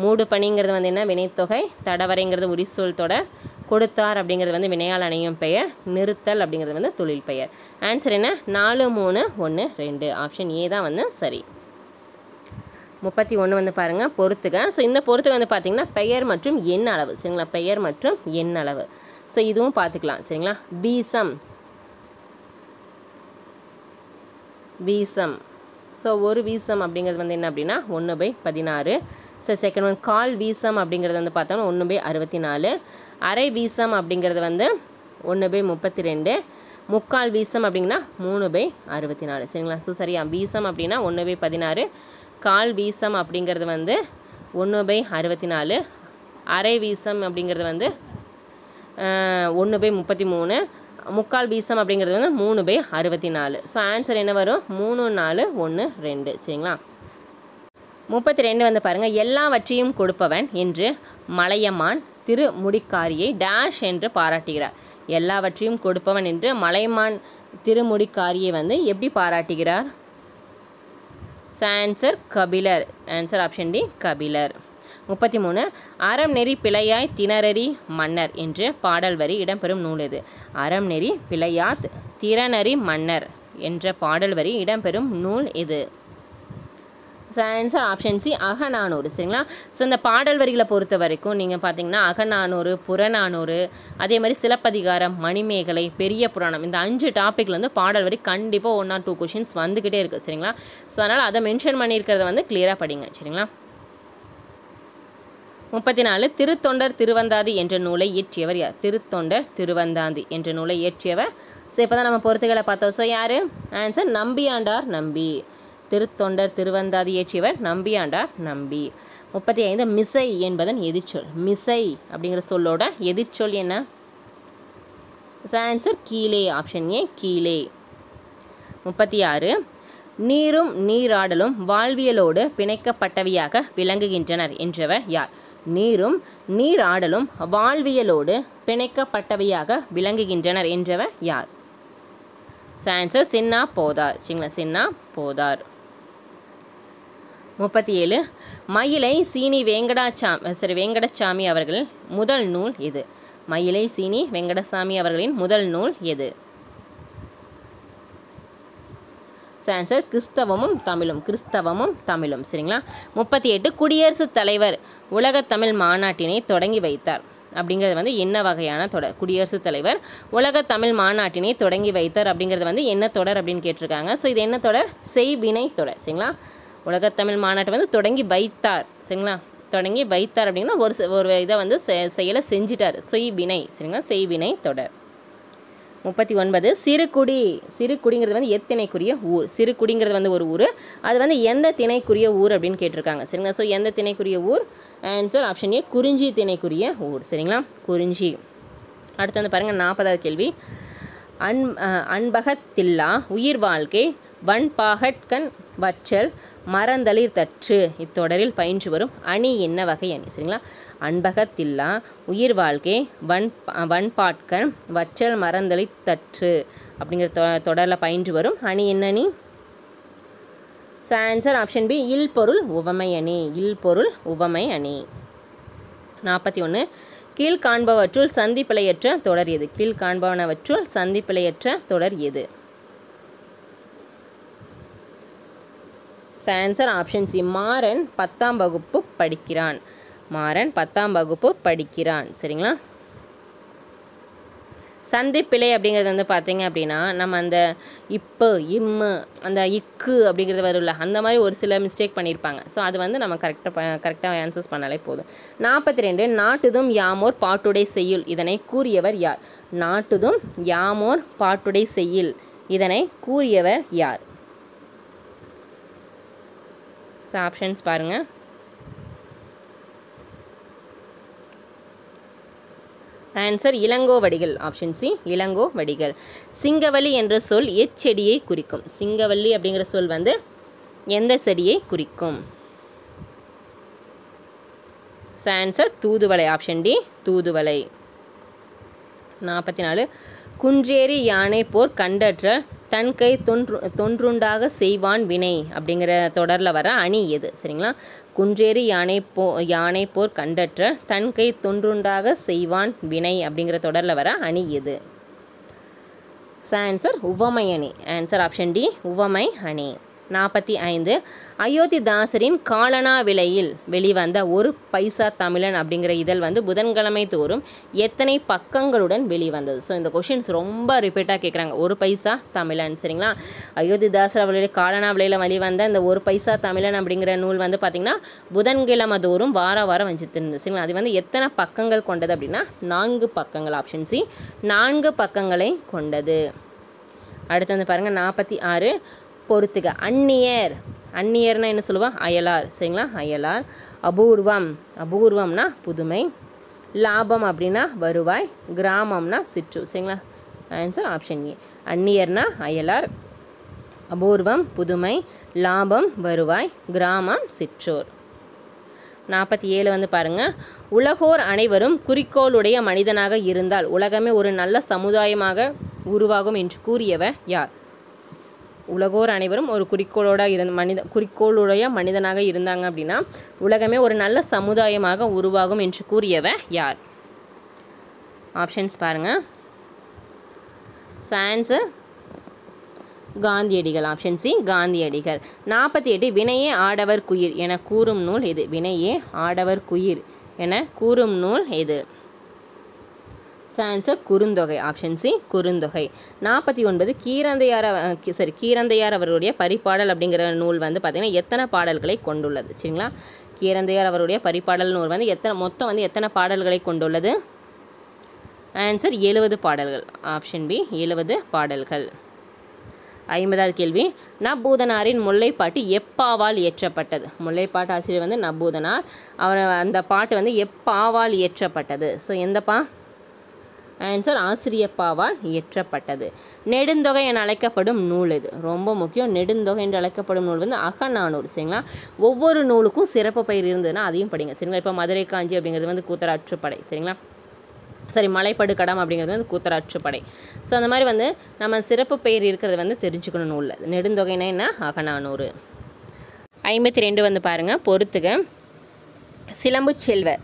மூடு பணிங்கிறது வந்து என்ன? வினைத்தொகை. தடவரைங்கிறது உரிசொல் தொடர். கொடுத்தார் அப்படிங்கிறது வந்து வினையால் அணையும் பெயர். நிறுத்தல் அப்படிங்கிறது வந்து தொழில் பெயர். ஆன்சர் என்ன? 4, 3, 1, 2. ஆப்ஷன் ஏ தான் வந்து சரி. 31 வந்து பாருங்கள், பொறுத்துக. ஸோ இந்த பொறுத்துக வந்து பார்த்திங்கன்னா பெயர் மற்றும் எண் அளவு. சரிங்களா? பெயர் மற்றும் எண் அளவு. ஸோ இதுவும் பார்த்துக்கலாம். சரிங்களா? வீசம். ஸோ ஒரு வீசம் அப்படிங்கிறது வந்து என்ன அப்படின்னா 1/16. ஸோ செகண்ட் ஒன் கால் வீசம் அப்படிங்கிறது வந்து பார்த்தோம்னா 1/64. அரை வீசம் அப்படிங்கிறது வந்து 1/32. முக்கால் வீசம் அப்படிங்கன்னா 3/64. சரிங்களா? ஸோ சரியா? வீசம் அப்படின்னா 1/16. கால் வீசம் அப்படிங்கிறது வந்து 1/64. அரை வீசம் அப்படிங்கிறது வந்து 1/33. முக்கால் வீசம் அப்படிங்கிறது வந்து 3/64. ஸோ ஆன்சர் என்ன வரும்? 3, 4, 1, 2. சரிங்களா? 32 வந்து பாருங்கள், எல்லாவற்றையும் கொடுப்பவன் என்று மலையமான் திருமுடிக்காரியை டேஷ் என்று பாராட்டுகிறார். எல்லாவற்றையும் கொடுப்பவன் என்று மலையமான் திருமுடிக்காரியை வந்து எப்படி பாராட்டுகிறார்? So answer Kapilar. Answer option D, Kapilar. 33 அறம் நெறி பிழையாய் திணறி மன்னர் என்று பாடல் வரி இடம்பெறும் நூல் எது? அறம் நெறி பிழையாத் திறனறி மன்னர் என்ற பாடல் வரி இடம்பெறும் நூல் எது? So answer option C, Akananuru. சரிங்களா? ஸோ இந்த பாடல் வரிகளை பொறுத்த வரைக்கும் நீங்கள் பார்த்தீங்கன்னா அகநானூறு, புறநானூறு, அதே மாதிரி சிலப்பதிகாரம், மணிமேகலை, பெரிய புராணம், இந்த 5 டாப்பிக்கில் வந்து பாடல் வரி கண்டிப்பாக 1 or 2 கொஷின்ஸ் வந்துக்கிட்டே இருக்குது. சரிங்களா? ஸோ அதனால் அதை மென்ஷன் பண்ணியிருக்கிறத வந்து கிளியராக படிங்க. சரிங்களா? 34 திருத்தொண்டர் திருவந்தாதி என்ற நூலை இயற்றியவர் யார்? திருத்தொண்டர் திருவந்தாதி என்ற நூலை இயற்றியவர். ஸோ இப்போ தான் நம்ம பொறுத்துகளை பார்த்தோம். ஸோ யார்? ஆன்சர் நம்பியாண்டார் நம்பி. திருத்தொண்டர் திருவந்தாதி இயற்றியவர் நம்பியாண்டார் நம்பி. 35 மிசை என்பதன் எதிர்ச்சொல். மிசை அப்படிங்கிற சொல்லோட எதிர்ச்சொல் என்ன? ஆன்சர் கீழே. ஆப்ஷன் ஏ, கீழே. 36 நீரும் நீராடலும் வாழ்வியலோடு பிணைக்கப்பட்டவையாக விளங்குகின்றனர் என்றவர் யார்? நீரும் நீராடலும் வாழ்வியலோடு பிணைக்கப்பட்டவையாக விளங்குகின்றனர் என்றவர் யார்? ஆன்சர் சின்னா போதார். சரிங்களா? சின்னா போதார். 37 மயிலை சீனி வெங்கடசாமி அவர்களின் முதல் நூல் எது? மயிலை சீனி வெங்கடசாமி அவர்களின் முதல் நூல் எது? ஆன்சர் கிறிஸ்தவமும் தமிழும். சரிங்களா? 38 குடியரசுத் தலைவர் உலகத்தமிழ் மாநாட்டினை தொடங்கி வைத்தார் அப்படிங்கிறது வந்து என்ன வகையான தொடர்? குடியரசுத் தலைவர் உலகத்தமிழ் மாநாட்டினை தொடங்கி வைத்தார் அப்படிங்கிறது வந்து என்ன தொடர் அப்படின்னு கேட்டிருக்காங்க. ஸோ இது என்ன தொடர்? செய்வினை தொடர். சரிங்களா? உலகத்தமிழ் மாநாட்டை வந்து தொடங்கி வைத்தார். சரிங்களா? தொடங்கி வைத்தார் அப்படின்னா ஒரு இதை வந்து செயலை செஞ்சிட்டார். செய்வினை. சரிங்களா? செய்வினை தொடர். 39 சிறுகுடிங்கிறது வந்து எத்திணைக்குரிய ஊர்? சிறுகுடிங்கிறது வந்து ஒரு ஊர். அது வந்து எந்த திணைக்குரிய ஊர் அப்படின்னு கேட்டிருக்காங்க. சரிங்களா? ஸோ எந்த திணைக்குரிய ஊர்? ஆன்சர் ஆப்ஷன் ஏ, குறிஞ்சி திணைக்குரிய ஊர். சரிங்களா? குறிஞ்சி. அடுத்து வந்து பாருங்கள், 40வது கேள்வி. அன்பகத்தில்லா உயிர் வாழ்க்கை வன்பாகட்கண் வற்றல் மரந்தளிர் தற்று இத்தொடரில் பயின்று வரும் அணி என்ன வகை அணி? சரிங்களா? அன்பகத்தில்லா உயிர் வாழ்க்கை வன்பாட்கண் வற்றல் மரந்தளிர் தற்று அப்படிங்கிற தொடரில் பயின்று வரும் அணி என்ன அணி? ஆன்சர் ஆப்ஷன் பி, இல்பொருள் உவமை அணி. இல்பொருள் உவமை அணி. 41 கீழ்காண்பவற்றுள் சந்திப்பிழையற்ற தொடர் எது? கீழ்காண்பவனவற்றுள் சந்திப்பிழையற்ற தொடர் எது? ஆன்சர் ஆப்ஷன் சி, மாறன் 10ஆம் வகுப்பு படிக்கிறான். மாறன் 10ஆம் வகுப்பு படிக்கிறான். சரிங்களா? சந்திப்பிழை அப்படிங்கிறது வந்து பார்த்தீங்க அப்படின்னா நம்ம அந்த இம்மு அந்த இக்கு அப்படிங்கிறது வரும்ல, அந்த மாதிரி ஒரு சில மிஸ்டேக் பண்ணியிருப்பாங்க. ஸோ அது வந்து நம்ம கரெக்டாக ஆன்சர்ஸ் பண்ணாலே போதும். 42 நாட்டுதும் யாமோர் பாட்டுடை செய்யுள் இதனை கூறியவர் யார்? நாட்டுதும் யாமோர் பாட்டுடை செய்யுள் இதனை கூறியவர் யார்? ஆப்ஷன்ஸ் பாருங்கள். Answer Ilangovadigal. Option C Ilangovadigal. சிங்கவல்லி என்ற சொல் எச்செடியை குறிக்கும்? சிங்கவல்லி அப்படிங்கிற சொல் வந்து எந்த செடியை குறிக்கும்? ஆன்சர் தூதுவளை. ஆப்ஷன் டி தூதுவளை. 44 குன்றேறி யானை போர் கண்டற்ற தன் கை தொன்றுண்டாக செய்வான் வினை அப்படிங்கிற தொடரில் வர அணி எது? சரிங்களா, குன்றேறி யானை போர் கண்டற்ற தன் கை தொன்றுண்டாக செய்வான் வினை அப்படிங்கிற தொடரில் வர அணி எது? ஆன்சர் உவமை அணி. ஆன்சர் ஆப்ஷன் டி உவமை அணி. 45 அயோத்திதாசரின் காலனா விலையில் வெளிவந்த ஒரு பைசா தமிழன் அப்படிங்கிற இதழ் வந்து புதன்கிழமை தோறும் எத்தனை பக்கங்களுடன் வெளிவந்தது? ஸோ இந்த கொஷின்ஸ் ரொம்ப ரிப்பீட்டாக கேட்குறாங்க. ஒரு பைசா தமிழன். சரிங்களா, அயோத்திதாசர் அவருடைய காலனா விலையில் வெளிவந்த இந்த ஒரு பைசா தமிழன் அப்படிங்கிற நூல் வந்து பார்த்திங்கன்னா புதன்கிழமை தோறும் வாரம் வந்துட்டு. சரிங்களா, அது வந்து எத்தனை பக்கங்கள் கொண்டது அப்படின்னா 4 பக்கங்கள். ஆப்ஷன் சி 4 பக்கங்களை கொண்டது. அடுத்து வந்து பாருங்கள் 46 பொறுத்துக. அந்நியர். அந்நியர்னா என்ன சொல்லுவோம்? அயலார். சரிங்களா, அயலார். அபூர்வம். அபூர்வம்னா புதுமை. லாபம் அப்படின்னா வருவாய். கிராமம்னா சிற்றூர். சரிங்களா, ஆன்சர் ஆப்ஷன் ஏ. அந்நியர்னா அயலார், அபூர்வம் புதுமை, லாபம் வருவாய், கிராமம் சிற்றூர். 47 வந்து பாருங்கள். உலகோர் அனைவரும் குறிக்கோளுடைய மனிதனாக இருந்தால் உலகமே ஒரு நல்ல சமுதாயமாக உருவாகும் என்று கூறியவர் யார்? உலகோர் அனைவரும் ஒரு குறிக்கோளுடைய மனிதனாக இருந்தாங்க அப்படின்னா உலகமே ஒரு நல்ல சமுதாயமாக உருவாகும் என்று கூறியவர் யார்? ஆப்ஷன்ஸ் பாருங்கள். ஆன்சர் காந்தியடிகள். ஆப்ஷன் சி காந்தியடிகள். 48 வினையே ஆடவர் குயிர் என கூறும் நூல் எது? வினையே ஆடவர் குயிர் என கூறும் நூல் எது? Answer Kurunthogai. Option C Kurunthogai. 49 Keeranthaiyar அவருடைய பரிபாடல் அப்படிங்கிற நூல் வந்து பார்த்திங்கன்னா எத்தனை பாடல்களை கொண்டுள்ளது? சரிங்களா, கீரந்தையார் அவருடைய பரிபாடல் நூல் வந்து மொத்தம் வந்து எத்தனை பாடல்களை கொண்டுள்ளது? ஆன்சர் 70 பாடல்கள். ஆப்ஷன் பி 70 பாடல்கள். 50வது கேள்வி. நப்பூதனாரின் முல்லைப்பாட்டு எப்பாவால் இயற்றப்பட்டது? முல்லைப்பாட்டு ஆசிரியர் வந்து நப்பூதனார். அந்த பாட்டு வந்து எப்பாவால் இயற்றப்பட்டது? ஸோ எந்தப்பா? ஆன்சர் ஆசிரியப்பாவால் இயற்றப்பட்டது. நெடுந்தொகை என அழைக்கப்படும் நூல் எது? ரொம்ப முக்கியம். நெடுந்தொகை என்று அழைக்கப்படும் நூல் வந்து அகநானூறு. சரிங்களா, ஒவ்வொரு நூலுக்கும் சிறப்பு பெயர் இருந்ததுன்னா அதையும் படிங்க. சரிங்களா, இப்போ மதுரை காஞ்சி அப்படிங்கிறது வந்து கூத்தராற்றுப்படை. சரிங்களா, மலைப்படுகடம் அப்படிங்கிறது வந்து கூத்தராற்றுப்படை. ஸோ அந்த மாதிரி வந்து நம்ம சிறப்பு பெயர் இருக்கிறத வந்து தெரிஞ்சுக்கணும் நூலில். நெடுந்தொகைனா என்ன? அகநானூறு. 52 வந்து பாருங்கள் பொறுத்துக. சிலம்பு செல்வர்.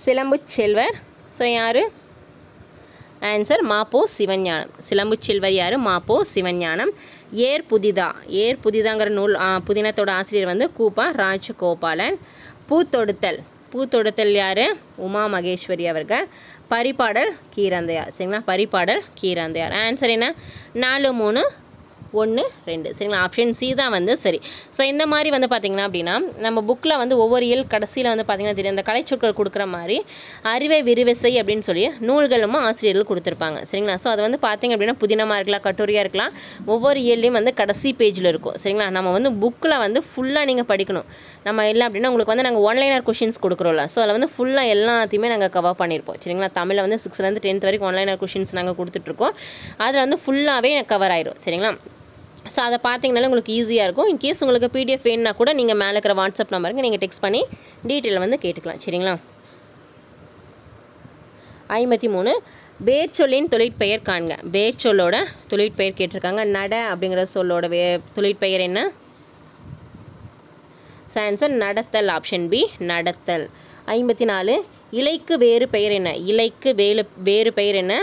சிலம்பு செல்வர் ஸோ யார்? ஆன்சர் மாப்போ சிவஞானம். சிலம்பு செல்வர் யார்? மாப்போ சிவஞானம். ஏர் புதிதாங்கிற நூல் புதினத்தோட ஆசிரியர் வந்து கூப்பா ராஜகோபாலன். பூத்தொடுத்தல் யார்? உமா மகேஸ்வரி அவர்கள். பரிபாடல் கீரந்தையார். சரிங்களா, பரிபாடல் கீரந்தையார். ஆன்சர் என்ன? 4, 3, 1, 2. சரிங்களா, ஆப்ஷன் சி தான் வந்து சரி. ஸோ இந்த மாதிரி வந்து பார்த்திங்கன்னா அப்படின்னா நம்ம புக்கில் வந்து ஒவ்வொரு இயல் கடைசியில் வந்து பார்த்திங்கன்னா தெரியும் அந்த கலைச்சொற்கள் கொடுக்குற மாதிரி அறிவை விரிவிசை அப்படின்னு சொல்லி நூல்களும் ஆசிரியர்கள் கொடுத்துருப்பாங்க. சரிங்களா, ஸோ அது வந்து பார்த்திங்க அப்படின்னா புதினமாக இருக்கலாம், கட்டுரையாக இருக்கலாம், ஒவ்வொரு இயல்லையும் வந்து கடைசி பேஜில் இருக்கும். சரிங்களா, நம்ம வந்து புக்கில் வந்து ஃபுல்லாக நீங்கள் படிக்கணும். நம்ம இல்லை அப்படின்னா உங்களுக்கு வந்து நாங்கள் ஒன்லைனர் கொஷின்ஸ் கொடுக்குறோம்ல, ஸோ அதில் வந்து ஃபுல்லாக எல்லாத்தையுமே நாங்கள் கவர் பண்ணியிருப்போம். சரிங்களா, தமிழில் வந்து 6th to 10th வரைக்கும் ஒன்லைனர் கொஷின்ஸ் நாங்கள் கொடுத்துட்ருக்கோம். அதில் வந்து ஃபுல்லாகவே கவர் ஆயிடும். சரிங்களா, ஸோ அதை பார்த்தீங்கனாலும் உங்களுக்கு ஈஸியாக இருக்கும். இன்கேஸ் உங்களுக்கு பிடிஎஃப் வேணுன்னா கூட நீங்கள் மேலே இருக்கிற வாட்ஸ்அப் நம்பருக்கு நீங்கள் டெக்ஸ்ட் பண்ணி டீட்டெயில் வந்து கேட்டுக்கலாம். சரிங்களா. 53 வேர்ச்சொல்லின் தொழிற்பெயர் காண்க. வேர்ச்சொல்லோட தொழிற்பெயர் கேட்டிருக்காங்க. நட அப்படிங்கிற சொல்லோட தொழிற்பெயர் என்ன? ஆன்சர் நடத்தல். ஆப்ஷன் பி நடத்தல். 54 இலைக்கு வேறு பெயர் என்ன? இலைக்கு வேறு பெயர் என்ன?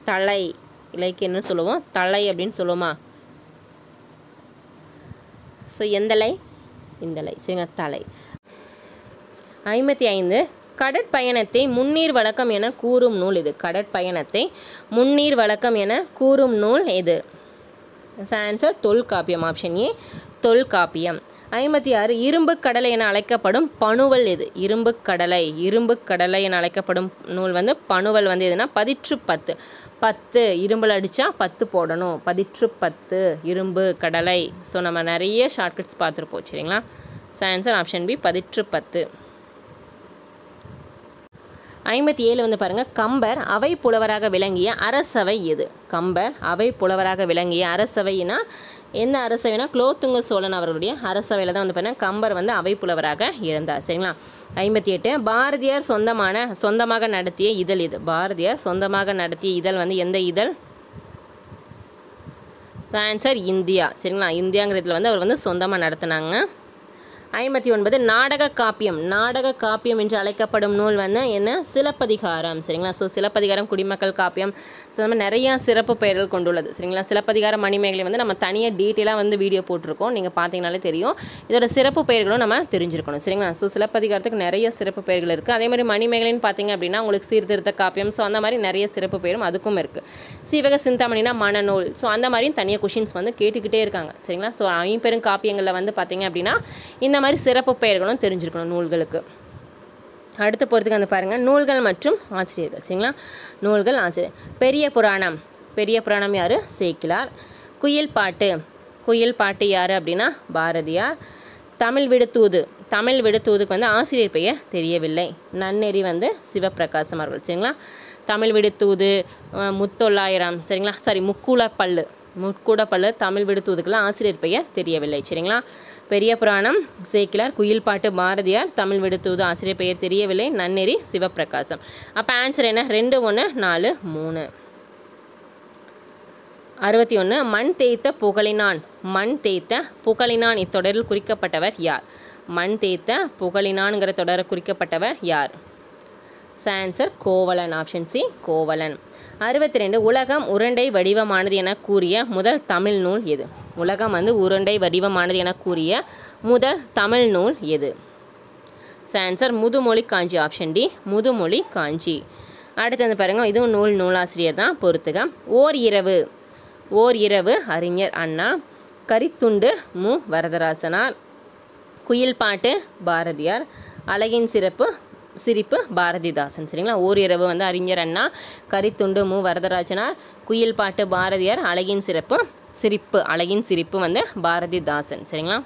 தலை. இலைக்கு என்ன சொல்லுவோம்? தலை அப்படின்னு சொல்லுவோமா? ஸோ எந்தலை? இந்தலை. சரிங்க, தலை. 55 கடற்பயணத்தை முன்னீர் வழக்கம் என கூறும் நூல் எது? கடற்பயணத்தை முன்னீர் வழக்கம் என கூறும் நூல் எது? Answer Tolkappiyam. Option A Tolkappiyam. 56 இரும்பு கடலை என அழைக்கப்படும் பணுவல் எது? இரும்பு கடலை என அழைக்கப்படும் நூல் வந்து பணுவல் வந்து எதுனா 10. 10 இரும்பில் அடித்தா 10 போடணும். 10 இரும்பு கடலை. ஸோ நம்ம நிறைய ஷார்ட்கட்ஸ் பார்த்துருப்போம் சரிங்களா. So answer option B 10. 57 வந்து பாருங்கள், கம்பர் அவை புலவராக விளங்கிய அரசவை எது? கம்பர் அவை புலவராக விளங்கிய அரசவைனா எந்த அரசவைனா குலோத்துங்க சோழன் அவர்களுடைய அரசவையில் தான் வந்து பார்த்தீங்கன்னா கம்பர் வந்து அவை புலவராக இருந்தார் சரிங்களா. 58 பாரதியார் சொந்தமாக நடத்திய இதழ் இது. பாரதியார் சொந்தமாக நடத்திய இதழ் வந்து எந்த இதழ்? ஆன்சர் இந்தியா சரிங்களா. இந்தியாங்கிறதுல வந்து அவர் வந்து சொந்தமாக நடத்தினாங்க. 59 நாடக காப்பியம் என்று அழைக்கப்படும் நூல் வந்து என்ன? சிலப்பதிகாரம் சரிங்களா. ஸோ சிலப்பதிகாரம், குடிமக்கள் காப்பியம், ஸோ நம்ம நிறையா சிறப்பு பெயர்கள் கொண்டுள்ளது சரிங்களா. சிலப்பதிகாரம் மணிமேகலை வந்து நம்ம தனியாக டீட்டெயிலாக வந்து வீடியோ போட்டிருக்கோம், நீங்கள் பார்த்தீங்கனாலே தெரியும். இதோட சிறப்பு பெயர்களும் நம்ம தெரிஞ்சிருக்கணும் சரிங்களா. ஸோ சிலப்பதிகாரத்துக்கு நிறைய சிறப்பு பெயர்கள் இருக்குது. அதே மாதிரி மணிமேகலைன்னு பார்த்தீங்க அப்படின்னா உங்களுக்கு சீர்திருத்த காப்பியம், ஸோ அந்த மாதிரி நிறைய சிறப்பு பெயரும் அதுக்கும் இருக்குது. சீவக சிந்தாமணினா மனநூல், ஸோ அந்த மாதிரியும் தனியாக கொஷின்ஸ் வந்து கேட்டுக்கிட்டே இருக்காங்க சரிங்களா. ஸோ ஐம்பெரும் காப்பியங்களில் வந்து பார்த்தீங்க அப்படின்னா இந்த மாதிரி சிறப்பு பெயர்களும் தெரிஞ்சிருக்கணும் நூல்களுக்கு. அடுத்து போகிறதுக்கு வந்து பாருங்கள் நூல்கள் மற்றும் ஆசிரியர்கள் சரிங்களா. நூல்கள், ஆசிரியர். பெரிய புராணம் யார்? சேக்கிழார். குயில் பாட்டு யார் அப்படின்னா பாரதியார். தமிழ் விடுதூதுக்கு வந்து ஆசிரியர் பெயர் தெரியவில்லை. நன்னெறி வந்து சிவப்பிரகாசம் அவர்கள் சரிங்களா. தமிழ் விடுதூது, முத்தொள்ளாயிரம் சரிங்களா, முக்கூடப்பள்ளு தமிழ் விடுதூதுக்கெல்லாம் ஆசிரியர் பெயர் தெரியவில்லை சரிங்களா. பெரிய புராணம் சேக்கிழார், குயில் பாட்டு பாரதியார், தமிழ் விடுதூது ஆசிரியர் பெயர் தெரியவில்லை, நன்னெறி சிவப்பிரகாசம். அப்போ ஆன்சர் என்ன? 2, 1, 4, 3. 61 மண் தேய்த்த புகழினான் இத்தொடரில் குறிக்கப்பட்டவர் யார்? மண் தேய்த்த புகழினான்ங்கிற தொடரில் குறிக்கப்பட்டவர் யார்? Answer Kovalan. Option C Kovalan. 62 உலகம் உருண்டை வடிவமானது என கூறிய முதல் தமிழ் நூல் எது? உலகம் வந்து உருண்டை வடிவமானது என கூறிய முதல் தமிழ் நூல் எது? ஆன்சர் முதுமொழி காஞ்சி. ஆப்ஷன் டி முதுமொழி காஞ்சி. அடுத்து வந்து பாருங்கள், இதுவும் நூலாசிரியர் தான், பொறுத்துக. ஓர் இரவு அறிஞர் அண்ணா. கரித்துண்டு மு வரதராசனார். குயில் பாட்டு பாரதியார். அழகின் சிரிப்பு பாரதிதாசன் சரிங்களா. ஓர் இரவு வந்து அறிஞர் அண்ணா, கரித்துண்டு மு வரதராஜனார், குயில் பாட்டு பாரதியார், அழகின் சிரிப்பு வந்து பாரதிதாசன் சரிங்களா.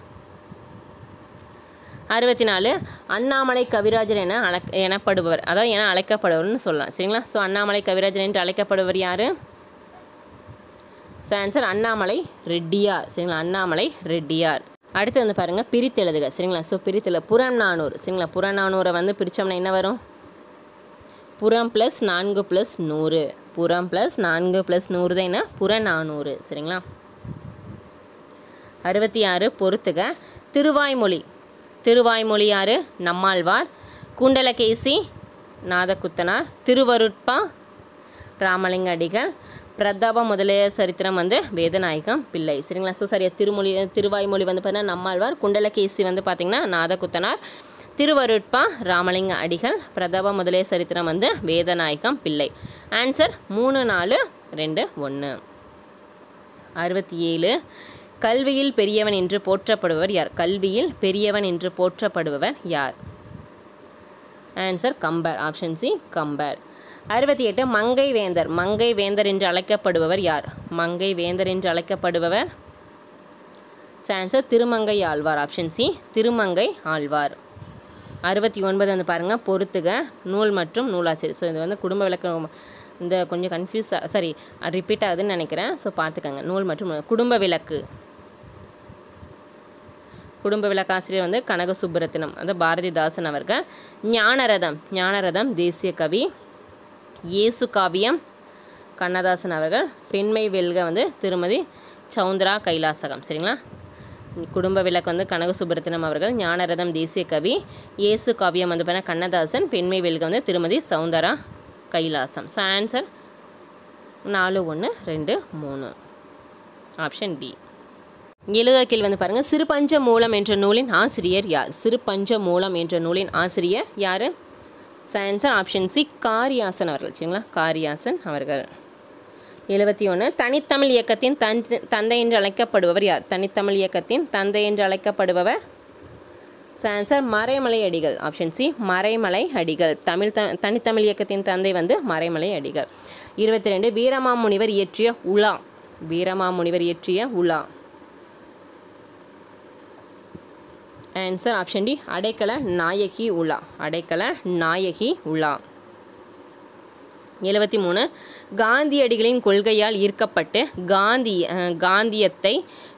64 அண்ணாமலை கவிராஜர் எனப்படுபவர், அதாவது என அழைக்கப்படுவர்னு சொல்லலாம் சரிங்களா. ஸோ அண்ணாமலை கவிராஜர் என்று அழைக்கப்படுவர் யார்? ஸோ ஆன்சர் அண்ணாமலை ரெட்டியார் சரிங்களா. அண்ணாமலை ரெட்டியார். அடுத்து வந்து பாருங்கள் பிரித்தெழுதுக சரிங்களா. ஸோ புறநானூறு சரிங்களா. புறநானூரை வந்து பிரித்தோம்னா என்ன வரும்? புறம் +4 + 100. புறம் +4 + 100 தான் என்ன? புறநானூறு சரிங்களா. 66 பொறுத்துக. திருவாய்மொழி யார்? நம்மாழ்வார். குண்டலகேசி நாதகுத்தனார். திருவருட்பா ராமலிங்க அடிகள். பிரதாப முதலியார் சரித்திரம் வந்து வேதநாயகம் பிள்ளை சரிங்களா. ஸோ சரியா திருவாய்மொழி வந்து பார்த்தீங்கன்னா நம்மாழ்வார். குண்டலகேசி வந்து பார்த்திங்கன்னா நாதகுத்தனார். திருவருட்பா ராமலிங்க அடிகள். பிரதாப முதலியார் சரித்திரம் வந்து வேதநாயகம் பிள்ளை. ஆன்சர் 3, 4, 2, 1. 67 கல்வியில் பெரியவன் என்று போற்றப்படுபவர் யார்? Answer Kambar. Option C Kambar. 68 மங்கை வேந்தர் என்று அழைக்கப்படுபவர் யார்? Answer Thirumangai Alvar. Option C Thirumangai Alvar. 69 வந்து பாருங்கள் பொறுத்துக. நூல் மற்றும் நூலாசிரியர். ஸோ இது வந்து குடும்ப விளக்கம் இந்த கொஞ்சம் ரிப்பீட் ஆகுதுன்னு நினைக்கிறேன். ஸோ பார்த்துக்கங்க. நூல் மற்றும் குடும்ப விளக்க ஆசிரியர் வந்து கனக சுப்புரத்தினம், அது பாரதிதாசன் அவர்கள். ஞானரதம் தேசிய கவி. இயேசு காவியம் கண்ணதாசன் அவர்கள். பெண்மை வெல்க வந்து திருமதி சவுந்தரா கைலாசகம் சரிங்களா. குடும்ப விளக்கு வந்து கனக சுப்புரத்தினம் அவர்கள். ஞானரதம் தேசிய கவி. இயேசு காவியம் வந்து பார்த்தா கண்ணதாசன். பெண்மை வெல்க வந்து திருமதி Soundara Kailasam. So answer 4, 1, 2, 3. Option D. 70 கேள்வி வந்து பாருங்கள். சிறுபஞ்ச மூலம் என்ற நூலின் ஆசிரியர் யார்? ஆன்சர் ஆப்ஷன் சி காரியாசன் அவர்கள் சரிங்களா. காரியாசன் அவர்கள். 71 தனித்தமிழ் இயக்கத்தின் தந்தை என்று அழைக்கப்படுபவர் யார்? Answer Maraimalai Adigal. Option C Maraimalai Adigal. தனித்தமிழ் இயக்கத்தின் தந்தை வந்து மறைமலை அடிகள். 22 வீரமாமுனிவர் இயற்றிய உலா. வீரமாமுனிவர் இயற்றிய உலா. ஆன்சர் ஆப்ஷன் டி அடைக்கல நாயகி உலா. அடைக்கல நாயகி உலா. 73 காந்தியடிகளின் கொள்கையால் ஈர்க்கப்பட்டு காந்தியத்தை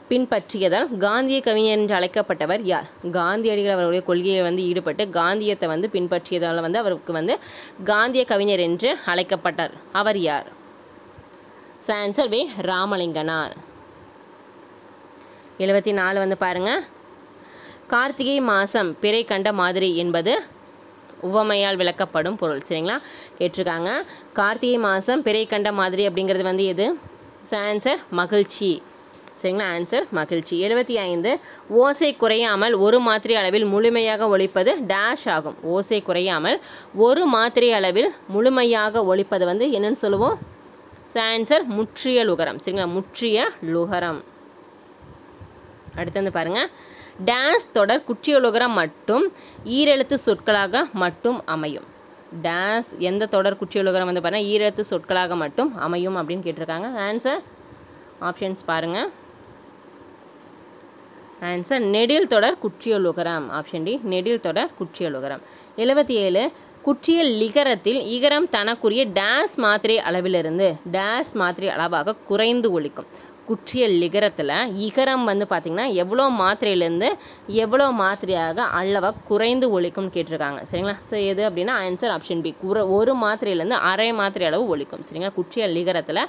பின்பற்றியதால் காந்திய கவிஞர் என்று அழைக்கப்பட்டவர் யார்? காந்தியடிகள் அவருடைய கொள்கையை வந்து ஈடுபட்டு காந்தியத்தை வந்து பின்பற்றியதால் வந்து அவருக்கு வந்து காந்திய கவிஞர் என்று அழைக்கப்பட்டார். அவர் யார்? ஆன்சர் வே ராமலிங்கனார். 74 வந்து பாருங்க. கார்த்திகை மாதம் பிறை கண்ட மாதிரி என்பது உவமையால் விளக்கப்படும் பொருள். சரிங்களா, கேட்டிருக்காங்க. கார்த்திகை மாதம் பிறை கண்ட மாதிரி அப்படிங்கிறது வந்து எது? ஆன்சர் மகிழ்ச்சி. சரிங்களா, ஆன்சர் மகிழ்ச்சி. 75 ஓசை குறையாமல் ஒரு மாத்திரை அளவில் முழுமையாக ஒலிப்பது டேஷ் ஆகும். ஓசை குறையாமல் ஒரு மாத்திரை அளவில் முழுமையாக ஒலிப்பது வந்து என்னன்னு சொல்லுவோம்? ஆன்சர் முற்றிய லுகரம். சரிங்களா, முற்றிய லுகரம். அடுத்து வந்து பாருங்கள். டேஸ் தொடர் குற்றியலுகரம் மட்டும் ஈரெழுத்து சொற்களாக மட்டும் அமையும். டேஸ் எந்த தொடர் குற்றியலுகரம் வந்து பாருங்கள் ஈரெழுத்து சொற்களாக மட்டும் அமையும் அப்படின்னு கேட்டிருக்காங்க. ஆன்சர் ஆப்ஷன்ஸ் பாருங்கள். ஆன்சர் நெடில் தொடர் குற்றியலுகரம். ஆப்ஷன் டி நெடில் தொடர் குற்றியலுகரம். 77 குற்றிய லிகரத்தில் இகரம் தனக்குரிய டேஸ் மாத்திரை அளவிலிருந்து டேஸ் மாத்திரை அளவாக குறைந்து ஒலிக்கும். குற்றிய லிகரத்தில் இகரம் வந்து பார்த்திங்கன்னா எவ்வளோ மாத்திரையிலேருந்து எவ்வளோ மாத்திரையாக அளவாக குறைந்து ஒலிக்கும்னு கேட்டிருக்காங்க. சரிங்களா, ஸோ எது அப்படின்னா ஆன்சர் ஆப்ஷன் பி ஒரு மாத்திரையிலேருந்து அரை மாத்திரை அளவு ஒலிக்கும். சரிங்களா, குற்றிய லிகரத்தில்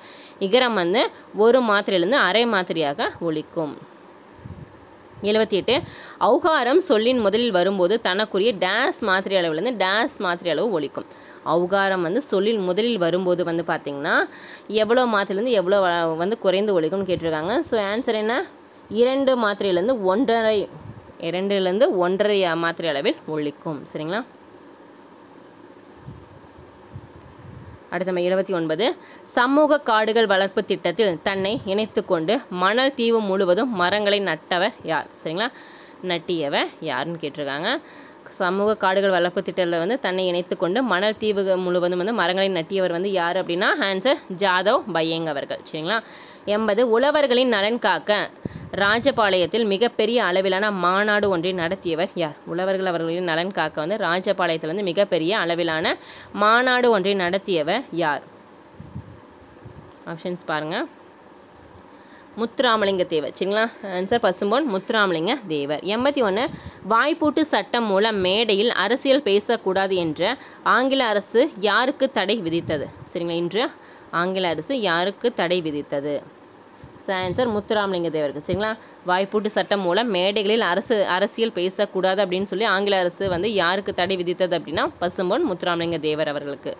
இகரம் வந்து ஒரு மாத்திரையிலேருந்து அரை மாத்திரையாக ஒலிக்கும். 78 ஔகாரம் சொல்லின் முதலில் வரும்போது தனக்குரிய டேஸ் மாத்திரை அளவுலேருந்து டேஸ் மாத்திரை அளவு ஒலிக்கும். ஔகாரம் வந்து சொல்லில் முதலில் வரும்போது வந்து பார்த்திங்கன்னா எவ்வளோ மாத்திரையிலேருந்து எவ்வளோ வந்து குறைந்து ஒலிக்கும்னு கேட்டிருக்காங்க. ஸோ ஆன்சர் என்ன? 2 மாத்திரையிலேருந்து 1.5 மாத்திரை அளவில் ஒலிக்கும். சரிங்களா, அடுத்த 79 சமூக காடுகள் வளர்ப்பு திட்டத்தில் தன்னை இணைத்து கொண்டு மணல் தீவு முழுவதும் மரங்களை நட்டவர் யார்? சரிங்களா, நட்டியவர் யாருன்னு கேட்டிருக்காங்க. சமூக காடுகள் வளர்ப்பு திட்டத்தில் வந்து தன்னை இணைத்து கொண்டு மணல் தீவு முழுவதும் வந்து மரங்களை நட்டியவர் வந்து யார் அப்படின்னா ஆன்சர் ஜாதவ் பையங் அவர்கள். சரிங்களா, 80 உழவர்களின் நலன் காக்க ராஜபாளையத்தில் மிகப்பெரிய அளவிலான மாநாடு ஒன்றை நடத்தியவர் யார்? உழவர்கள் அவர்களின் நலன் காக்க வந்து ராஜபாளையத்தில் வந்து மிகப்பெரிய அளவிலான மாநாடு ஒன்றை நடத்தியவர் யார்? ஆப்ஷன்ஸ் பாருங்கள். முத்துராமலிங்க தேவர். சரிங்களா, ஆன்சர் பசும்பொன் முத்துராமலிங்க தேவர். 81 வாய்ப்பூட்டு சட்டம் மூலம் மேடையில் அரசியல் பேசக்கூடாது என்ற ஆங்கில அரசு யாருக்கு தடை விதித்தது? சரிங்களா, இன்று ஆங்கில அரசு யாருக்கு தடை விதித்தது? ஆன்சர் முத்துராமலிங்க தேவருக்கு. சரிங்களா, வாய்ப்பூட்டு சட்டம் மூலம் மேடைகளில் அரசியல் பேசக்கூடாது அப்படின்னு சொல்லி ஆங்கில அரசு வந்து யாருக்கு தடை விதித்தது அப்படின்னா பசும்பொன் முத்துராமலிங்க தேவர் அவர்களுக்கு.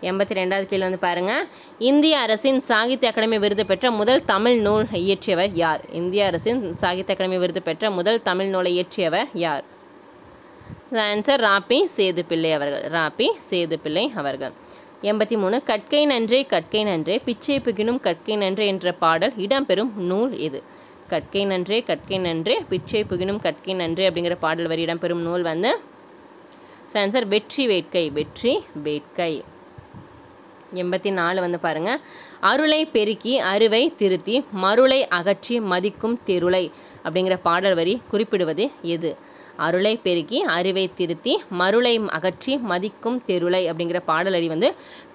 82வது கேள்வி வந்து பாருங்கள். இந்திய அரசின் சாகித்ய அகாடமி விருது பெற்ற முதல் தமிழ் நூல் இயற்றியவர் யார்? இந்திய அரசின் சாகித்ய அகாடமி விருது பெற்ற முதல் தமிழ் நூலை இயற்றியவர் யார்? ஆன்சர் ராபி சேதுப்பிள்ளை அவர்கள். ராபி சேதுப்பிள்ளை அவர்கள். 83 கற்கை நன்றே கற்கை நன்றே பிச்சை புகினும் கற்கை நன்றே என்ற பாடல் இடம்பெறும் நூல் எது? கற்கை நன்றே கற்கை நன்றே பிச்சை புகினும் கற்கை நன்றே அப்படிங்கிற பாடல் வரி இடம்பெறும் நூல் வந்து ஆன்சர் வெற்றி வேட்கை. வெற்றி வேட்கை. 84 வந்து பாருங்கள். அருளை பெருக்கி அருவை திருத்தி மருளை அகற்றி மதிக்கும் தெருளை அப்படிங்கிற பாடல் வரி குறிப்பிடுவது எது? அருளை பெருக்கி அருவை திருத்தி மருளை அகற்றி மதிக்கும் தெருளை அப்படிங்கிற பாடல் வரி வந்து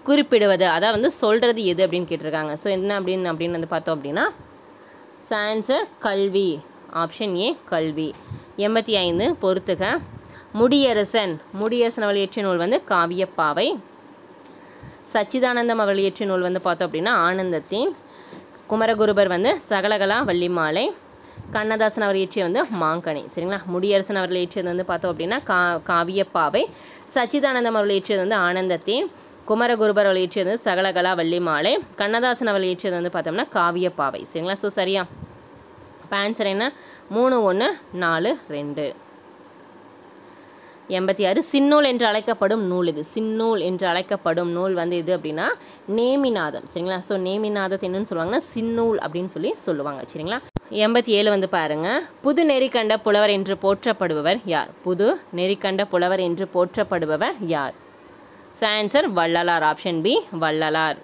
குறிப்பிடுவது அதான் வந்து சொல்கிறது எது அப்படின்னு கேட்டிருக்காங்க. ஸோ என்ன அப்படின்னு வந்து பார்த்தோம் அப்படின்னா ஆன்சர் கல்வி. ஆப்ஷன் ஏ கல்வி. 85 பொறுத்துக. முடியரசன் அவர்கள் இயற்றிய நூல் வந்து காவியப்பாவை. சச்சிதானந்தம் அவர்கள் இயற்றிய நூல் வந்து பார்த்தோம் அப்படின்னா ஆனந்தத்தின். குமரகுருபர் வந்து சகலகலா வள்ளிமாலை. கண்ணதாசன் அவர் இயற்றிய வந்து மாங்கனி. சரிங்களா, முடியரசன் அவர்கள் இயற்றியது வந்து பார்த்தோம் அப்படின்னா காவியப்பாவை. சச்சிதானந்தம் அவர்கள் இயற்றியது வந்து ஆனந்தத்தின். குமரகுருபர் அவர்கள் இயற்றியது வந்து சகலகலா வள்ளிமாலை. கண்ணதாசன் அவர்கள் இயற்றியது வந்து பார்த்தோம்னா காவியப்பாவை. சரிங்களா, ஸோ சரியா? இப்போ ஆன்சர் என்ன? 3, 1, 4, 2. 86 சின்னூல் என்று அழைக்கப்படும் நூல் இது. சின்னூல் என்று அழைக்கப்படும் நூல் வந்து இது அப்படின்னா நேமிநாதம். சரிங்களா, ஸோ நேமிநாதத்தை என்னன்னு சொல்லுவாங்கன்னா சின்னூல் அப்படின்னு சொல்லுவாங்க. சரிங்களா, 87 வந்து பாருங்கள், புது நெறி கண்ட புலவர் என்று போற்றப்படுபவர் யார்? புது நெறி கண்ட புலவர் என்று போற்றப்படுபவர் யார்? So answer Vallalar. Option B Vallalar.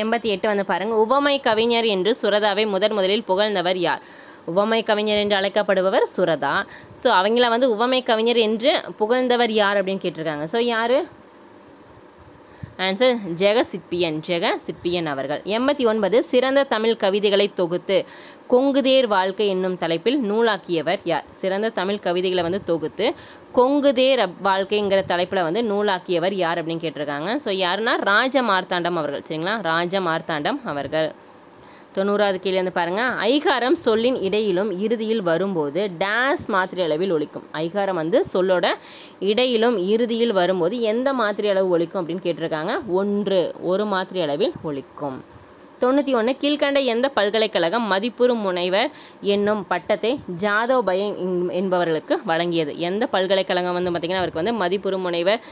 88 வந்து பாருங்கள், உவமை கவிஞர் என்று சுரதாவை முதலில் புகழ்ந்தவர் யார்? உவமை கவிஞர் என்று அழைக்கப்படுபவர் சுரதா. ஸோ அவங்கள வந்து உவமை கவிஞர் என்று புகழ்ந்தவர் யார் அப்படின்னு கேட்டிருக்காங்க. ஸோ யார்? ஆன்சர் ஜெகசிற்பியன் அவர்கள். 89 சிறந்த தமிழ் கவிதைகளை தொகுத்து கொங்குதேர் வாழ்க்கை என்னும் தலைப்பில் நூலாக்கியவர் யார்? சிறந்த தமிழ் கவிதைகளை வந்து தொகுத்து கொங்குதேர் வாழ்க்கைங்கிற தலைப்பில் வந்து நூலாக்கியவர் யார் அப்படின்னு கேட்டிருக்காங்க. ஸோ யாருன்னா ராஜமார்த்தாண்டம் அவர்கள். சரிங்களா, ராஜமார்த்தாண்டம் அவர்கள். 90வது கேள்வி வந்து பாருங்கள், ஐகாரம் சொல்லின் இடையிலும் இறுதியில் வரும்போது டேஸ் மாத்திரை அளவில் ஒலிக்கும். ஐகாரம் வந்து சொல்லோட இடையிலும் இறுதியில் வரும்போது எந்த மாத்திரை அளவு ஒலிக்கும் அப்படின்னு கேட்டிருக்காங்க. ஒரு மாத்திரை அளவில் ஒலிக்கும். 91 கீழ்கண்ட எந்த பல்கலைக்கழகம் மதிப்புறு முனைவர் என்னும் பட்டத்தை ஜாதவ் பயங் என்பவர்களுக்கு வழங்கியது? எந்த பல்கலைக்கழகம் வந்து பார்த்திங்கன்னா அவருக்கு வந்து மதிப்புறு முனைவர்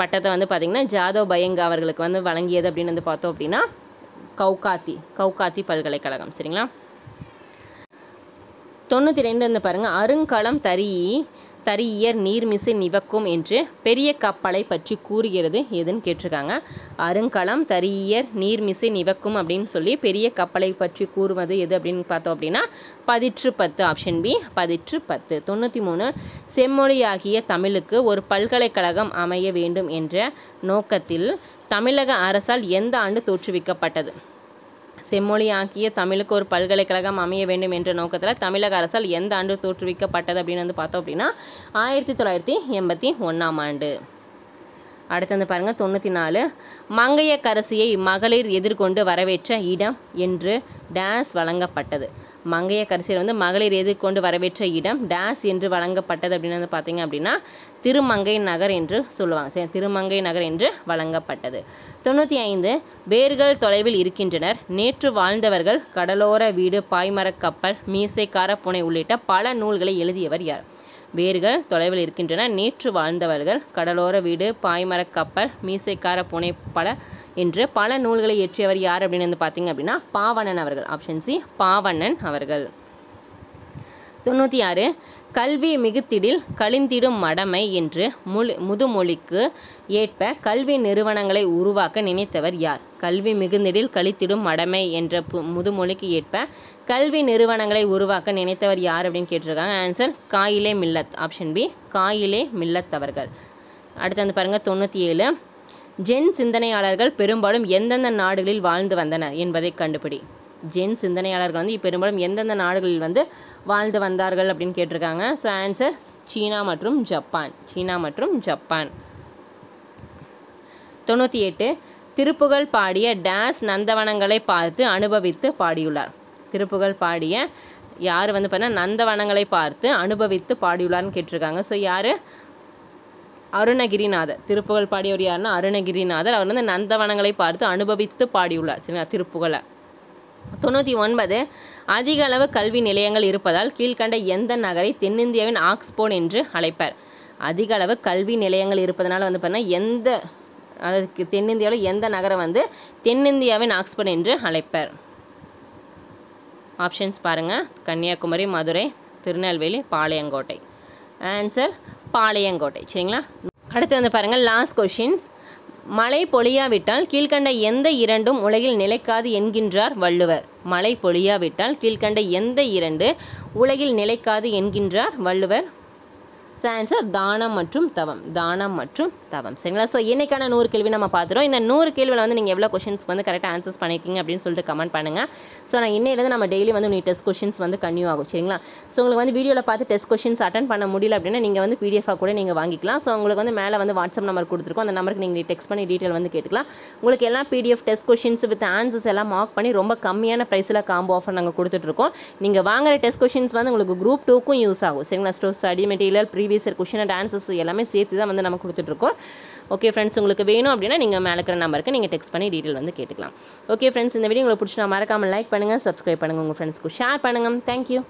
பட்டத்தை வந்து பார்த்திங்கன்னா ஜாதவ் பயங் அவர்களுக்கு வந்து வழங்கியது அப்படின்னு வந்து பார்த்தோம் அப்படின்னா கவுகாத்தி பல்கலைக்கழகம். சரிங்களா. 92 வந்து பாருங்கள், அருங்கலம் தரியர் நீர்மிசை நிவக்கும் என்று பெரிய கப்பலை பற்றி கூறுகிறது எதுன்னு கேட்டிருக்காங்க. அருங்கலம் தரியர் நீர்மிசை நிவக்கும் அப்படின்னு சொல்லி பெரிய கப்பலை பற்றி கூறுவது எது அப்படின்னு பார்த்தோம் அப்படின்னா பதிற்று 10. ஆப்ஷன் பி பதிற்று 10. 93 செம்மொழியாகிய தமிழுக்கு ஒரு பல்கலைக்கழகம் அமைய வேண்டும் என்ற நோக்கத்தில் தமிழக அரசால் எந்த ஆண்டு தோற்றுவிக்கப்பட்டது? செம்மொழியாக்கிய தமிழுக்கு ஒரு பல்கலைக்கழகம் அமைய வேண்டும் என்ற நோக்கத்தில் தமிழக அரசால் எந்த ஆண்டு தோற்றுவிக்கப்பட்டது அப்படின்னு வந்து பார்த்தோம் அப்படின்னா 1981ஆம் ஆண்டு. அடுத்து வந்து பாருங்கள் 94 மங்கையர்க்கரசியை மகளிர் எதிர்கொண்டு வரவேற்ற இடம் என்று டேஸ் வழங்கப்பட்டது. மங்கையர்க்கரசியை வந்து மகளிர் எதிர்கொண்டு வரவேற்ற இடம் டேஸ் என்று வழங்கப்பட்டது அப்படின்னு வந்து பார்த்தீங்க அப்படின்னா திருமங்கை நகர் என்று சொல்லுவாங்க. சரி, திருமங்கை நகர் என்று வழங்கப்பட்டது. 95 வேர்கள் தொலைவில் இருக்கின்றனர், நேற்று வாழ்ந்தவர்கள், கடலோர வீடு, பாய்மரக் கப்பல், மீசைக்கார பூனை உள்ளிட்ட பல நூல்களை எழுதியவர் யார்? வேர்கள் தொலைவில் இருக்கின்றன, நேற்று வாழ்ந்தவர்கள், கடலோர வீடு, பாய்மரக் கப்பல், மீசைக்கார பூனை என்று பல நூல்களை இயற்றியவர் யார் அப்படின்னு வந்து பார்த்தீங்க அப்படின்னா பாவண்ணன் அவர்கள். ஆப்ஷன் சி பாவண்ணன் அவர்கள். 96 கல்வி மிகுத்திடில் கழிந்திடும் மடமை என்று முதுமொழிக்கு ஏற்ப கல்வி நிறுவனங்களை உருவாக்க நினைத்தவர் யார்? கல்வி மிகுந்திடில் கழித்திடும் மடமை என்ற முதுமொழிக்கு ஏற்ப கல்வி நிறுவனங்களை உருவாக்க நினைத்தவர் யார் அப்படின்னு கேட்டிருக்காங்க. Answer Quaid-e Millath. Option B Quaid-e Millath அவர்கள். அடுத்து வந்து பாருங்கள் 97 ஜென் சிந்தனையாளர்கள் பெரும்பாலும் எந்தெந்த நாடுகளில் வாழ்ந்து வந்தனர் என்பதை கண்டுபிடி. ஜென் சிந்தனையாளர்கள் வந்து பெரும்பாலும் எந்தெந்த நாடுகளில் வந்து வாழ்ந்து வந்தார்கள் அப்படின்னு கேட்டிருக்காங்க. ஸோ ஆன்சர் சீனா மற்றும் ஜப்பான். 98 திருப்புகழ் பாடிய டேஸ் நந்தவனங்களை பார்த்து அனுபவித்து பாடியுள்ளார். திருப்புகழ் பாடிய யார் வந்து பார்த்தா நந்தவனங்களை பார்த்து அனுபவித்து பாடியுள்ளார்னு கேட்டிருக்காங்க. ஸோ யார்? அருணகிரிநாதர். திருப்புகழ் பாடியவர் யாருன்னா அருணகிரிநாதர். அவர் வந்து நந்தவனங்களை பார்த்து அனுபவித்து பாடியுள்ளார். சரிங்களா, திருப்புகழை. 99 அதிக அளவு கல்வி நிலையங்கள் இருப்பதால் கீழ்கண்ட எந்த நகரை தென்னிந்தியாவின் ஆக்ஸ்போர்ட் என்று அழைப்பர்? அதிக அளவு கல்வி நிலையங்கள் இருப்பதனால வந்து பார்த்தீங்கன்னா அதற்கு தென்னிந்தியாவில் எந்த நகரம் வந்து தென்னிந்தியாவின் ஆக்ஸ்போர்ட் என்று அழைப்பர்? ஆப்ஷன்ஸ் பாருங்கள், கன்னியாகுமரி, மதுரை, திருநெல்வேலி, பாளையங்கோட்டை. ஆன்சர் பாளையங்கோட்டை. சரிங்களா. அடுத்து வந்து பாருங்கள் லாஸ்ட் கொஷின்ஸ். மழை பொழியாவிட்டால் கீழ்கண்ட எந்த இரண்டும் உலகில் நிலைக்காது என்கின்றார் வள்ளுவர்? மழை பொழியாவிட்டால் கீழ்கண்ட எந்த இரண்டு உலகில் நிலைக்காது என்கின்றார் வள்ளுவர்? ஸோ ஆன்சர் தானம் மற்றும் தவம். சரிங்களா. ஸோ இன்றைக்கான 100 கேள்வி நம்ம பார்த்துறோம். இந்த 100 கேள்வியில் வந்து நீங்கள் எவ்வளோ கொஷின்ஸ்க்கு வந்து கரெக்டாக ஆன்சர்ஸ் பண்ணியிருக்கீங்க அப்படின்னு சொல்லிட்டு கமெண்ட் பண்ணுங்கள். ஸோ நான் இன்னையிலேருந்து நம்ம டெய்லி வந்து நீங்கள் டெஸ்ட் கொஷின்ஸ் வந்து கன்டினியூ ஆகும். சரிங்களா. ஸோ உங்களுக்கு வந்து வீடியோவில் பார்த்து டெஸ்ட் கொஷின்ஸ் அட்டன் பண்ண முடியல அப்படின்னா நீங்கள் வந்து பிடிஎஃபாக கூட நீங்கள் வாங்கிக்கலாம். ஸோ உங்களுக்கு வந்து மேலே வந்து வாட்ஸ்அப் நம்பர் கொடுத்துருக்கோம். அந்த நம்பருக்கு நீங்கள் டெக்ஸ்ட் பண்ணி டீட்டெயில் வந்து கேட்டுக்கலாம். உங்களுக்கு எல்லாம் PDF test questions with answers எல்லாம் மார்க் பண்ணி ரொம்ப கம்மியான ப்ரைஸில் காம்போ ஆஃபர் நாங்கள் கொடுத்துட்ருக்கோம். நீங்கள் வாங்குற டெஸ்ட் கொஷின்ஸ் வந்து உங்களுக்கு குரூப் 2க்கும் யூஸ் ஆகும். சரிங்களா. Study material, previous question and answers எல்லாமே சேர்த்து தான் வந்து நம்ம கொடுத்துட்ருக்கோம். ஓகே ஃப்ரெண்ட்ஸ், உங்களுக்கு வேணும் அப்படின்னா நீங்கள் மேலே இருக்கிற நம்பருக்கு நீங்கள் டெக்ஸ்ட் பண்ணி டீட்டெயில் வந்து கேட்டுக்கலாம். ஓகே ஃப்ரெண்ட்ஸ், இந்த வீடியோ உங்களுக்கு பிடிச்சா மறக்காமல் லைக் பண்ணுங்கள், சப்ஸ்கிரைப் பண்ணுங்கள், உங்கள் ஃப்ரெண்ட்ஸ்க்கு ஷேர் பண்ணுங்கள். தேங்க்யூ.